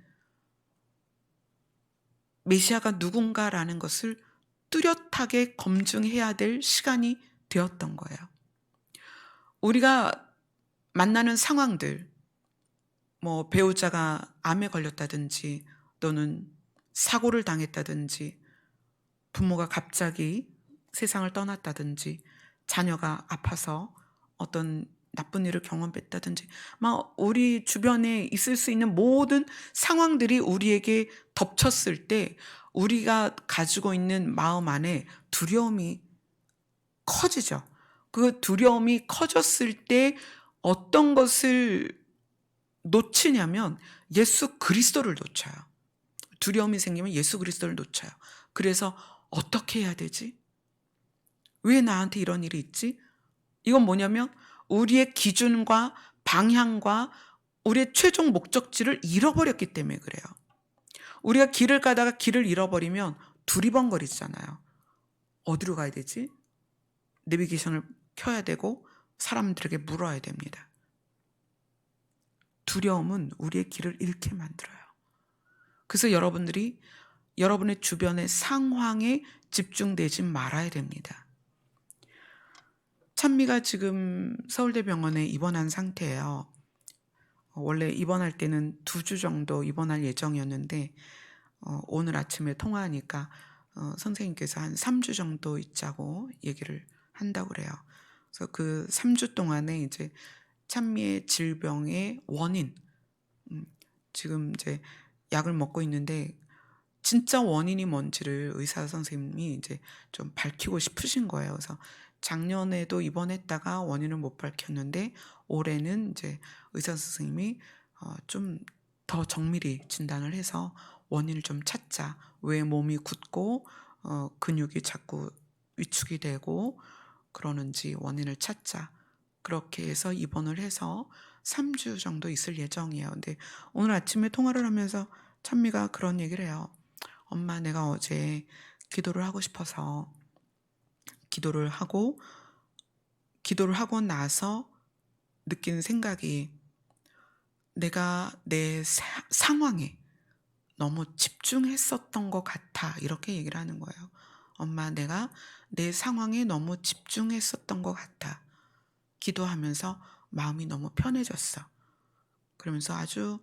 메시아가 누군가라는 것을 뚜렷하게 검증해야 될 시간이 되었던 거예요. 우리가 만나는 상황들, 뭐 배우자가 암에 걸렸다든지 또는 사고를 당했다든지 부모가 갑자기 세상을 떠났다든지 자녀가 아파서 어떤 나쁜 일을 경험했다든지 막 우리 주변에 있을 수 있는 모든 상황들이 우리에게 덮쳤을 때 우리가 가지고 있는 마음 안에 두려움이 커지죠. 그 두려움이 커졌을 때 어떤 것을 놓치냐면 예수 그리스도를 놓쳐요. 두려움이 생기면 예수 그리스도를 놓쳐요. 그래서 어떻게 해야 되지? 왜 나한테 이런 일이 있지? 이건 뭐냐면 우리의 기준과 방향과 우리의 최종 목적지를 잃어버렸기 때문에 그래요. 우리가 길을 가다가 길을 잃어버리면 두리번거리잖아요. 어디로 가야 되지? 내비게이션을 켜야 되고 사람들에게 물어야 됩니다. 두려움은 우리의 길을 잃게 만들어요. 그래서 여러분들이 여러분의 주변의 상황에 집중되지 말아야 됩니다. 찬미가 지금 서울대병원에 입원한 상태예요. 원래 입원할 때는 2주 정도 입원할 예정이었는데 오늘 아침에 통화하니까 선생님께서 한 3주 정도 있자고 얘기를 한다고 그래요. 그래서 그 3주 동안에 이제 찬미의 질병의 원인, 지금 이제 약을 먹고 있는데 진짜 원인이 뭔지를 의사 선생님이 이제 좀 밝히고 싶으신 거예요. 그래서 작년에도 입원했다가 원인을 못 밝혔는데 올해는 이제 의사 선생님이 좀 더 정밀히 진단을 해서 원인을 좀 찾자. 왜 몸이 굳고 근육이 자꾸 위축이 되고 그러는지 원인을 찾자. 그렇게 해서 입원을 해서 3주 정도 있을 예정이에요. 근데 오늘 아침에 통화를 하면서 찬미가 그런 얘기를 해요. 엄마, 내가 어제 기도를 하고 싶어서 기도를 하고 나서 느낀 생각이 내가 내 상황에 너무 집중했었던 것 같아. 이렇게 얘기를 하는 거예요. 엄마, 내가 내 상황에 너무 집중했었던 것 같아. 기도하면서 마음이 너무 편해졌어. 그러면서 아주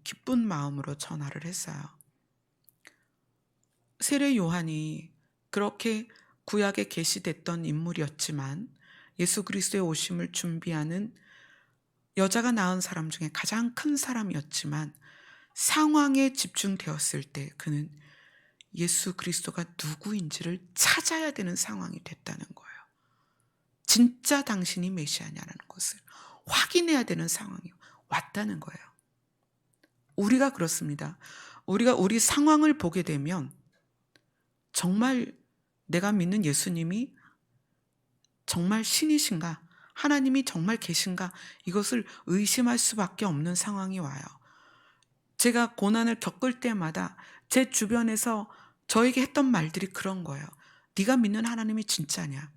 기쁜 마음으로 전화를 했어요. 세례 요한이 그렇게 구약에 계시됐던 인물이었지만 예수 그리스도의 오심을 준비하는 여자가 낳은 사람 중에 가장 큰 사람이었지만 상황에 집중되었을 때 그는 예수 그리스도가 누구인지를 찾아야 되는 상황이 됐다는 거예요. 진짜 당신이 메시아냐는 것을 확인해야 되는 상황이 왔다는 거예요. 우리가 그렇습니다. 우리가 우리 상황을 보게 되면 정말 내가 믿는 예수님이 정말 신이신가? 하나님이 정말 계신가? 이것을 의심할 수밖에 없는 상황이 와요. 제가 고난을 겪을 때마다 제 주변에서 저에게 했던 말들이 그런 거예요. 네가 믿는 하나님이 진짜냐?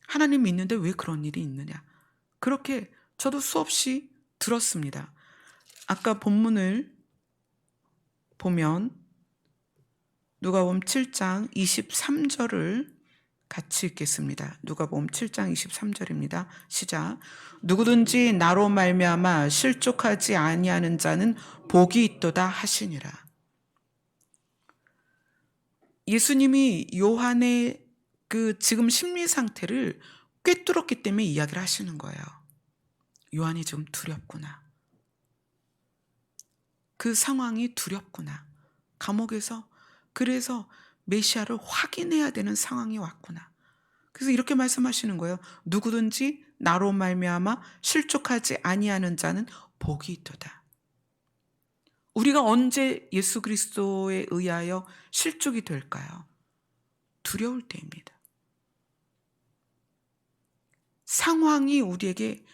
하나님 믿는데 왜 그런 일이 있느냐? 그렇게 저도 수없이 들었습니다. 아까 본문을 보면 누가복음 7장 23절을 같이 읽겠습니다. 누가복음 7장 23절입니다. 시작. 누구든지 나로 말미암아 실족하지 아니하는 자는 복이 있도다 하시니라. 예수님이 요한의 그 지금 심리 상태를 꿰뚫었기 때문에 이야기를 하시는 거예요. 요한이 지금 두렵구나. 그 상황이 두렵구나. 감옥에서 그래서 메시아를 확인해야 되는 상황이 왔구나. 그래서 이렇게 말씀하시는 거예요. 누구든지 나로 말미암아 실족하지 아니하는 자는 복이 있도다. 우리가 언제 예수 그리스도에 의하여 실족이 될까요? 두려울 때입니다. 상황이 우리에게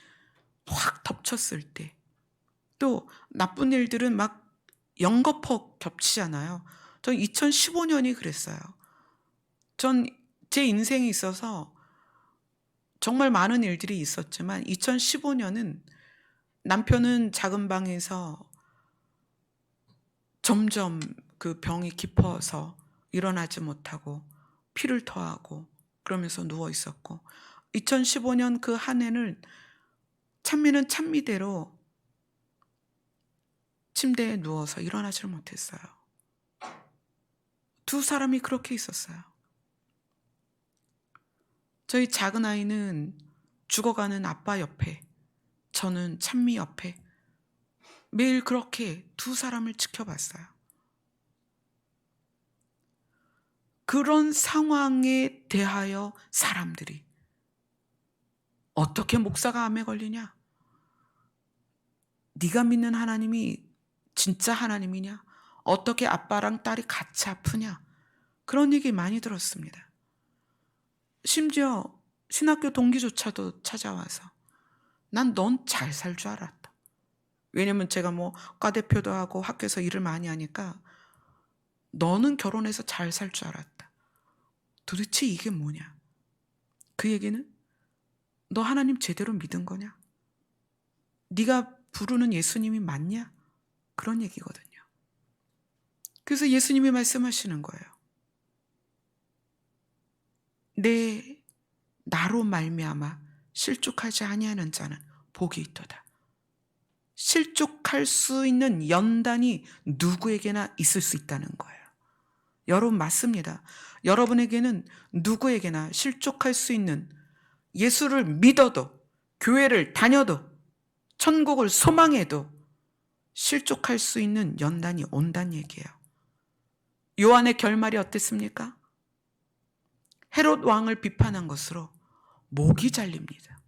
확 덮쳤을 때, 또 나쁜 일들은 막 연거푸 겹치잖아요. 전 2015년이 그랬어요. 전 제 인생에 있어서 정말 많은 일들이 있었지만 2015년은 남편은 작은 방에서 점점 그 병이 깊어서 일어나지 못하고 피를 토하고 그러면서 누워 있었고, 2015년 그 한 해는 찬미는 찬미대로 침대에 누워서 일어나질 못했어요. 두 사람이 그렇게 있었어요. 저희 작은 아이는 죽어가는 아빠 옆에, 저는 찬미 옆에 매일 그렇게 두 사람을 지켜봤어요. 그런 상황에 대하여 사람들이 어떻게 목사가 암에 걸리냐? 네가 믿는 하나님이 진짜 하나님이냐? 어떻게 아빠랑 딸이 같이 아프냐? 그런 얘기 많이 들었습니다. 심지어 신학교 동기조차도 찾아와서 난 넌 잘 살 줄 알았다. 왜냐면 제가 뭐 과대표도 하고 학교에서 일을 많이 하니까 너는 결혼해서 잘 살 줄 알았다. 도대체 이게 뭐냐? 그 얘기는 너 하나님 제대로 믿은 거냐? 네가 부르는 예수님이 맞냐? 그런 얘기거든요. 그래서 예수님이 말씀하시는 거예요. 내 나로 말미암아 실족하지 아니하는 자는 복이 있도다. 실족할 수 있는 연단이 누구에게나 있을 수 있다는 거예요. 여러분 맞습니다. 여러분에게는 누구에게나 실족할 수 있는, 예수를 믿어도 교회를 다녀도 천국을 소망해도 실족할 수 있는 연단이 온다는 얘기예요. 요한의 결말이 어땠습니까? 헤롯 왕을 비판한 것으로 목이 잘립니다.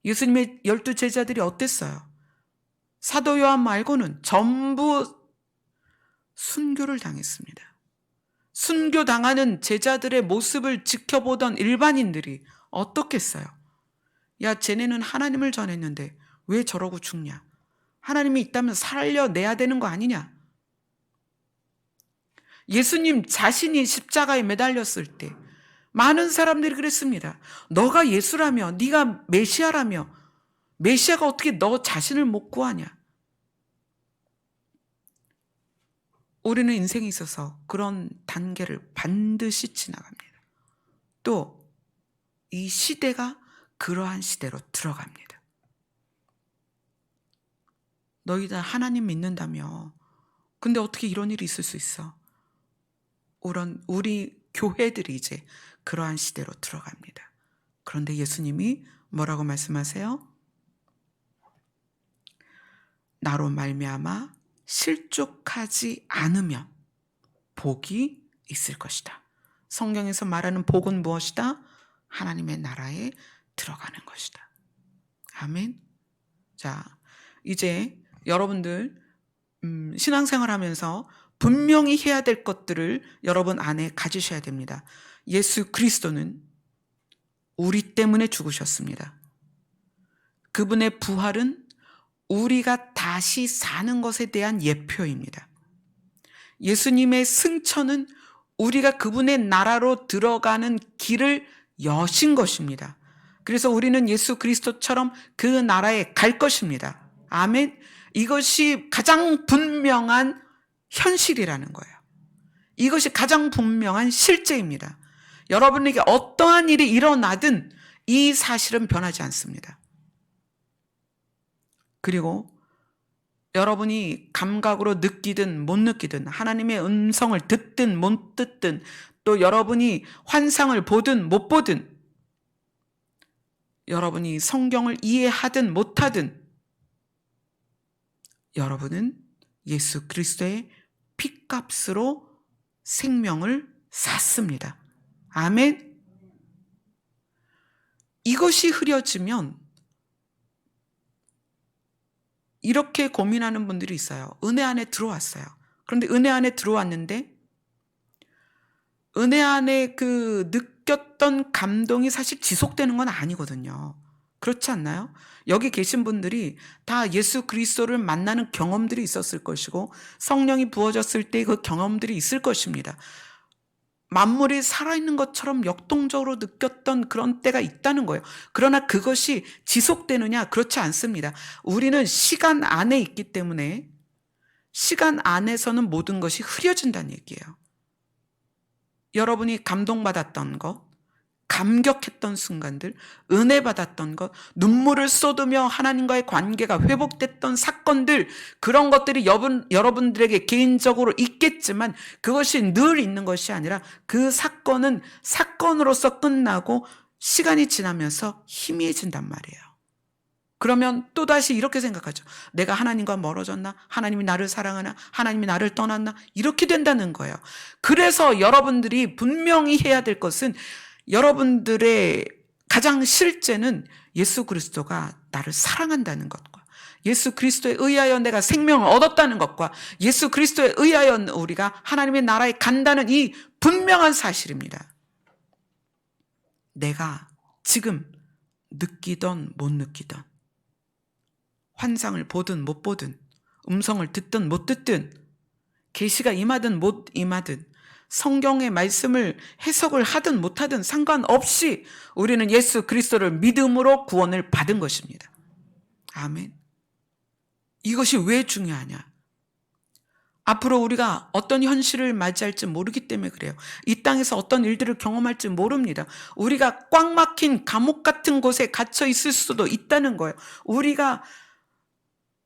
예수님의 12 제자들이 어땠어요? 사도 요한 말고는 전부 순교를 당했습니다. 순교당하는 제자들의 모습을 지켜보던 일반인들이 어떻겠어요? 야, 쟤네는 하나님을 전했는데 왜 저러고 죽냐? 하나님이 있다면 살려내야 되는 거 아니냐? 예수님 자신이 십자가에 매달렸을 때 많은 사람들이 그랬습니다. 너가 예수라며, 네가 메시아라며, 메시아가 어떻게 너 자신을 못 구하냐? 우리는 인생에 있어서 그런 단계를 반드시 지나갑니다. 또 이 시대가 그러한 시대로 들어갑니다. 너희들 하나님 믿는다며, 근데 어떻게 이런 일이 있을 수 있어? 우리 교회들이 이제 그러한 시대로 들어갑니다. 그런데 예수님이 뭐라고 말씀하세요? 나로 말미암아 실족하지 않으면 복이 있을 것이다. 성경에서 말하는 복은 무엇이다? 하나님의 나라에 들어가는 것이다. 아멘. 자, 이제 여러분들 신앙생활 하면서 분명히 해야 될 것들을 여러분 안에 가지셔야 됩니다. 예수 그리스도는 우리 때문에 죽으셨습니다. 그분의 부활은 우리가 다시 사는 것에 대한 예표입니다. 예수님의 승천은 우리가 그분의 나라로 들어가는 길을 여신 것입니다. 그래서 우리는 예수 그리스도처럼 그 나라에 갈 것입니다. 아멘. 이것이 가장 분명한 현실이라는 거예요. 이것이 가장 분명한 실제입니다. 여러분에게 어떠한 일이 일어나든 이 사실은 변하지 않습니다. 그리고 여러분이 감각으로 느끼든 못 느끼든, 하나님의 음성을 듣든 못 듣든, 또 여러분이 환상을 보든 못 보든, 여러분이 성경을 이해하든 못하든, 여러분은 예수 그리스도의 피값으로 생명을 샀습니다. 아멘. 이것이 흐려지면 이렇게 고민하는 분들이 있어요. 은혜 안에 들어왔어요. 그런데 은혜 안에 들어왔는데 은혜 안에 그 느꼈던 감동이 사실 지속되는 건 아니거든요. 그렇지 않나요? 여기 계신 분들이 다 예수 그리스도를 만나는 경험들이 있었을 것이고 성령이 부어졌을 때 그 경험들이 있을 것입니다. 만물이 살아있는 것처럼 역동적으로 느꼈던 그런 때가 있다는 거예요. 그러나 그것이 지속되느냐? 그렇지 않습니다. 우리는 시간 안에 있기 때문에 시간 안에서는 모든 것이 흐려진다는 얘기예요. 여러분이 감동받았던 것, 감격했던 순간들, 은혜 받았던 것, 눈물을 쏟으며 하나님과의 관계가 회복됐던 사건들, 그런 것들이 여러분들에게 개인적으로 있겠지만 그것이 늘 있는 것이 아니라 그 사건은 사건으로서 끝나고 시간이 지나면서 희미해진단 말이에요. 그러면 또다시 이렇게 생각하죠. 내가 하나님과 멀어졌나? 하나님이 나를 사랑하나? 하나님이 나를 떠났나? 이렇게 된다는 거예요. 그래서 여러분들이 분명히 해야 될 것은, 여러분들의 가장 실제는 예수 그리스도가 나를 사랑한다는 것과 예수 그리스도에 의하여 내가 생명을 얻었다는 것과 예수 그리스도에 의하여 우리가 하나님의 나라에 간다는 이 분명한 사실입니다. 내가 지금 느끼던 못 느끼던, 환상을 보든 못 보든, 음성을 듣든 못 듣든, 계시가 임하든 못 임하든, 성경의 말씀을 해석을 하든 못하든 상관없이 우리는 예수 그리스도를 믿음으로 구원을 받은 것입니다. 아멘. 이것이 왜 중요하냐? 앞으로 우리가 어떤 현실을 맞이할지 모르기 때문에 그래요. 이 땅에서 어떤 일들을 경험할지 모릅니다. 우리가 꽉 막힌 감옥 같은 곳에 갇혀 있을 수도 있다는 거예요. 우리가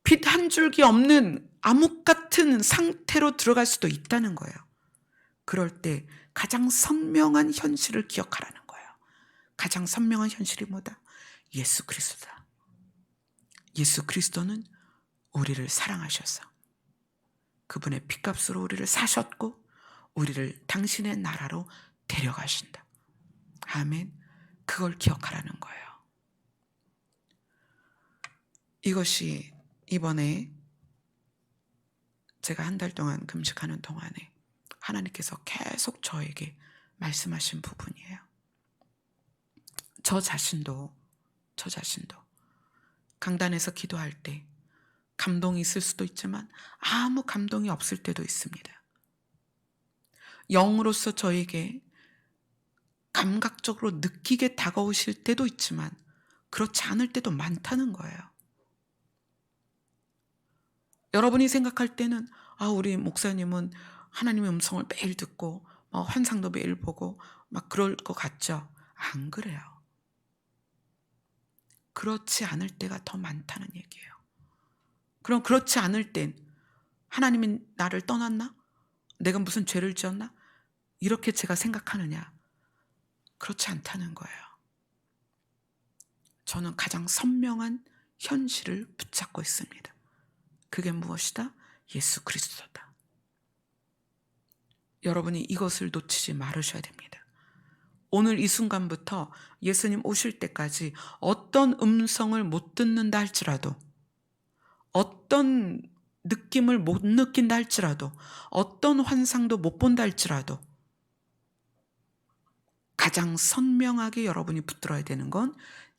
빛 한 줄기 없는 암흑 같은 상태로 들어갈 수도 있다는 거예요. 그럴 때 가장 선명한 현실을 기억하라는 거예요. 가장 선명한 현실이 뭐다? 예수 그리스도다. 예수 그리스도는 우리를 사랑하셔서 그분의 피값으로 우리를 사셨고 우리를 당신의 나라로 데려가신다. 아멘. 그걸 기억하라는 거예요. 이것이 이번에 제가 한 달 동안 금식하는 동안에 하나님께서 계속 저에게 말씀하신 부분이에요. 저 자신도 강단에서 기도할 때 감동이 있을 수도 있지만 아무 감동이 없을 때도 있습니다. 영으로서 저에게 감각적으로 느끼게 다가오실 때도 있지만 그렇지 않을 때도 많다는 거예요. 여러분이 생각할 때는 우리 목사님은 하나님의 음성을 매일 듣고 환상도 매일 보고 막 그럴 것 같죠? 안 그래요. 그렇지 않을 때가 더 많다는 얘기예요. 그럼 그렇지 않을 땐 하나님이 나를 떠났나? 내가 무슨 죄를 지었나? 이렇게 제가 생각하느냐? 그렇지 않다는 거예요. 저는 가장 선명한 현실을 붙잡고 있습니다. 그게 무엇이다? 예수 그리스도다. 여러분이 이것을 놓치지 말으셔야 됩니다. 오늘 이 순간부터 예수님 오실 때까지 어떤 음성을 못 듣는다 할지라도, 어떤 느낌을 못 느낀다 할지라도, 어떤 환상도 못 본다 할지라도 가장 선명하게 여러분이 붙들어야 되는 건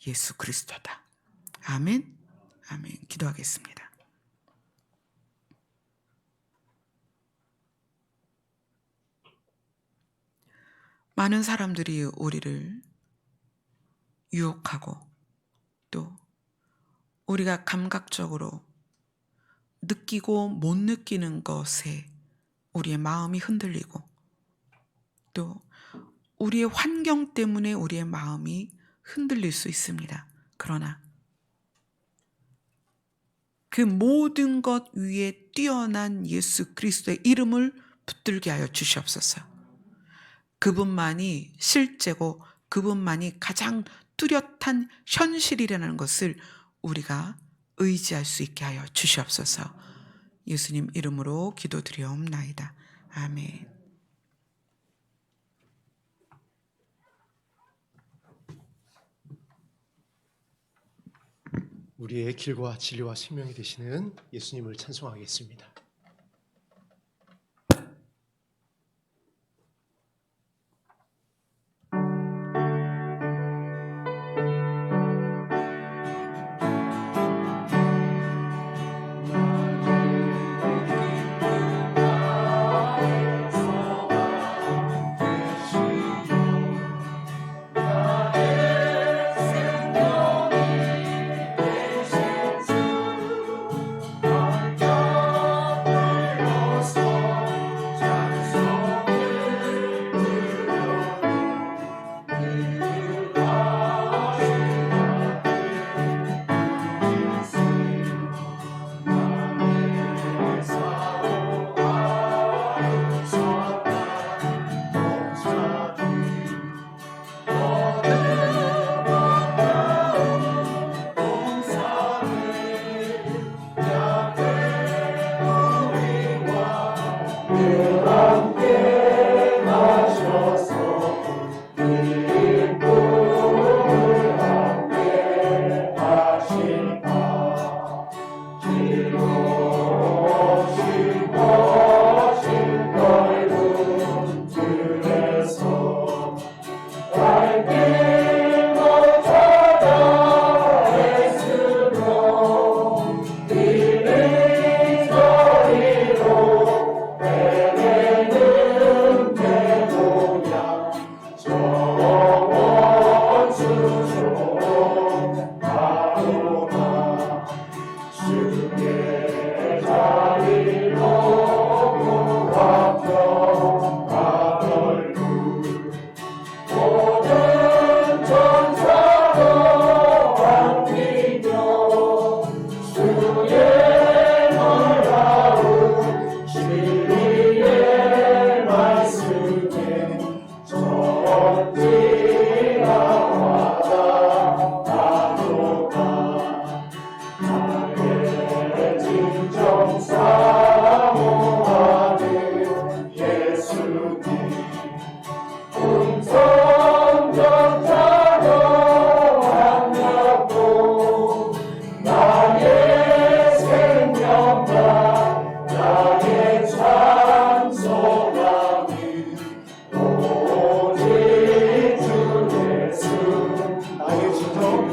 예수 그리스도다. 아멘. 아멘. 기도하겠습니다. 많은 사람들이 우리를 유혹하고 또 우리가 감각적으로 느끼고 못 느끼는 것에 우리의 마음이 흔들리고 또 우리의 환경 때문에 우리의 마음이 흔들릴 수 있습니다. 그러나 그 모든 것 위에 뛰어난 예수 그리스도의 이름을 붙들게 하여 주시옵소서. 그분만이 실제고 그분만이 가장 뚜렷한 현실이라는 것을 우리가 의지할 수 있게 하여 주시옵소서. 예수님 이름으로 기도드리옵나이다. 아멘. 우리의 길과 진리와 생명이 되시는 예수님을 찬송하겠습니다.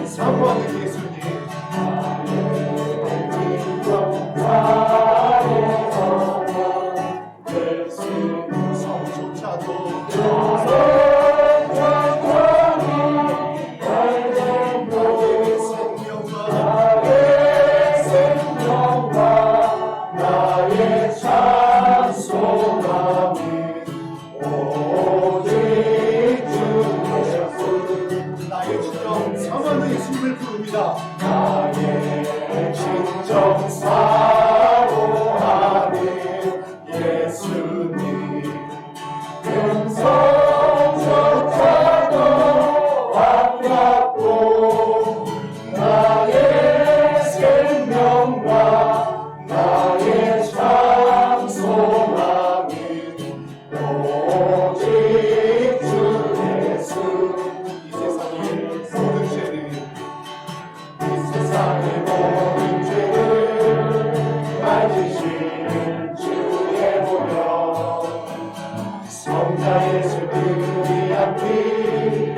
사모하는 예수님. 나의 진정 사모하는 예수님을 부릅니다. 나의 진정 사모하는 예수님. 음성조차도 반갑고 나의 생명과 나의 참 소망은 오직 주 예수. 이 세상의 모든 죄를 만지시는 주의 보혈. 성자 예수 귀한 피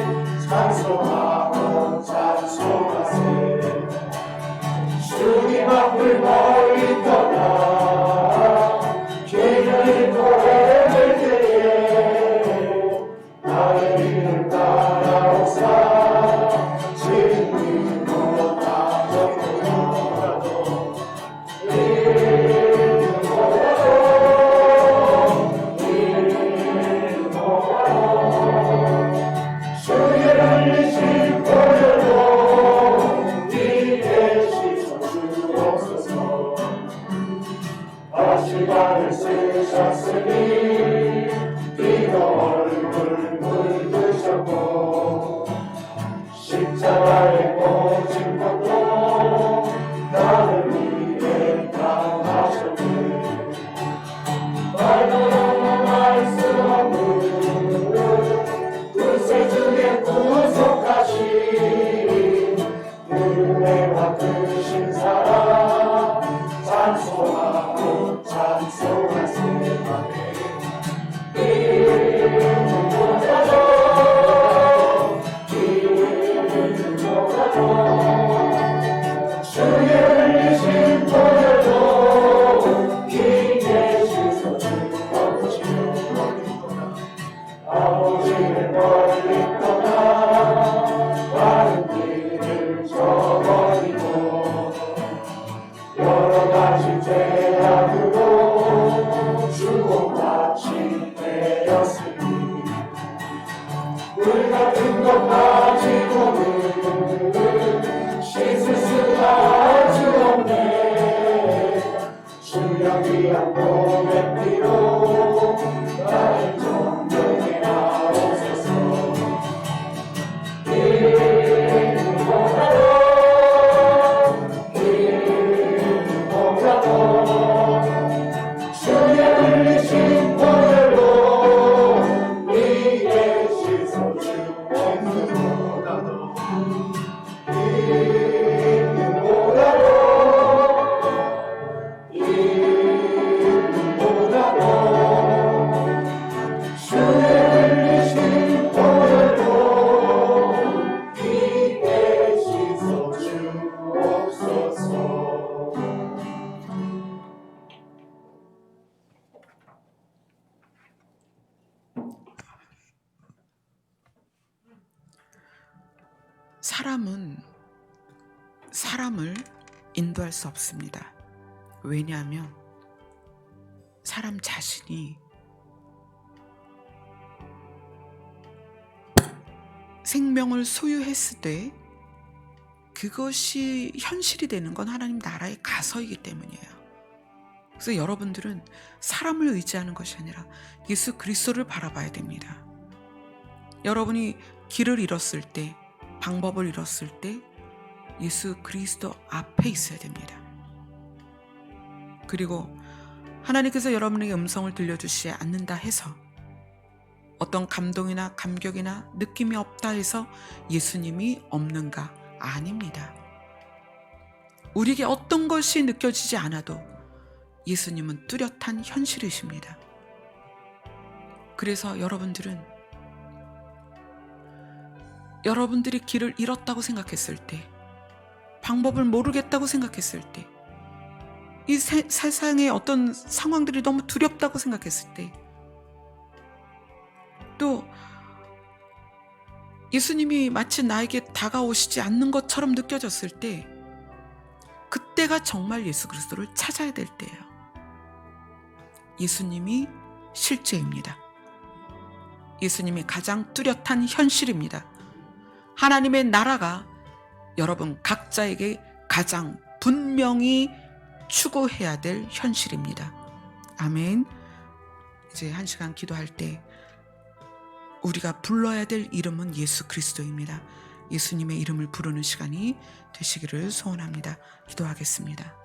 찬송하고 찬송하세. 주님 앞을 멀리 떠나 길을 고행할 때에 나의 길을 따라오사 진리로 다져보라도 주의 흘리신 보혈로 이에 씻어주옵소서. 아시간을 쓰셨으니 피로 얼굴 물드셨고 십자가에 꽂힌 것도 나를 위해 당하셨네. 말도 말수 없는 구세주의 구속하신 은혜와 크신 사랑 찬송하고 찬송하세. 주의 흘리신 보혈로 기게 씻어주옵시고 아버지를 멀리 떠나 많은 길을 저버리고 여러 가지 죄악으로 주고받지 되었으니 물 같은 것 가지고는 씻을 수가 아주 없네. 주여 귀한 몸의 피로 나를 정결케 하옵소서. 주의 흘리신 보혈로 이에 씻어주옵소서. 사람은 사람을 인도할 수 없습니다. 왜냐하면 사람 자신이 생명을 소유했을 때 그것이 현실이 되는 건 하나님 나라에 가서이기 때문이에요. 그래서 여러분들은 사람을 의지하는 것이 아니라 예수 그리스도를 바라봐야 됩니다. 여러분이 길을 잃었을 때, 방법을 잃었을 때 예수 그리스도 앞에 있어야 됩니다. 그리고 하나님께서 여러분에게 음성을 들려주시지 않는다 해서, 어떤 감동이나 감격이나 느낌이 없다 해서 예수님이 없는가? 아닙니다. 우리에게 어떤 것이 느껴지지 않아도 예수님은 뚜렷한 현실이십니다. 그래서 여러분들은 여러분들이 길을 잃었다고 생각했을 때, 방법을 모르겠다고 생각했을 때, 이 세상의 어떤 상황들이 너무 두렵다고 생각했을 때, 또 예수님이 마치 나에게 다가오시지 않는 것처럼 느껴졌을 때, 그때가 정말 예수 그리스도를 찾아야 될 때예요. 예수님이 실제입니다. 예수님이 가장 뚜렷한 현실입니다. 하나님의 나라가 여러분 각자에게 가장 분명히 추구해야 될 현실입니다. 아멘. 이제 한 시간 기도할 때 우리가 불러야 될 이름은 예수 그리스도입니다. 예수님의 이름을 부르는 시간이 되시기를 소원합니다. 기도하겠습니다.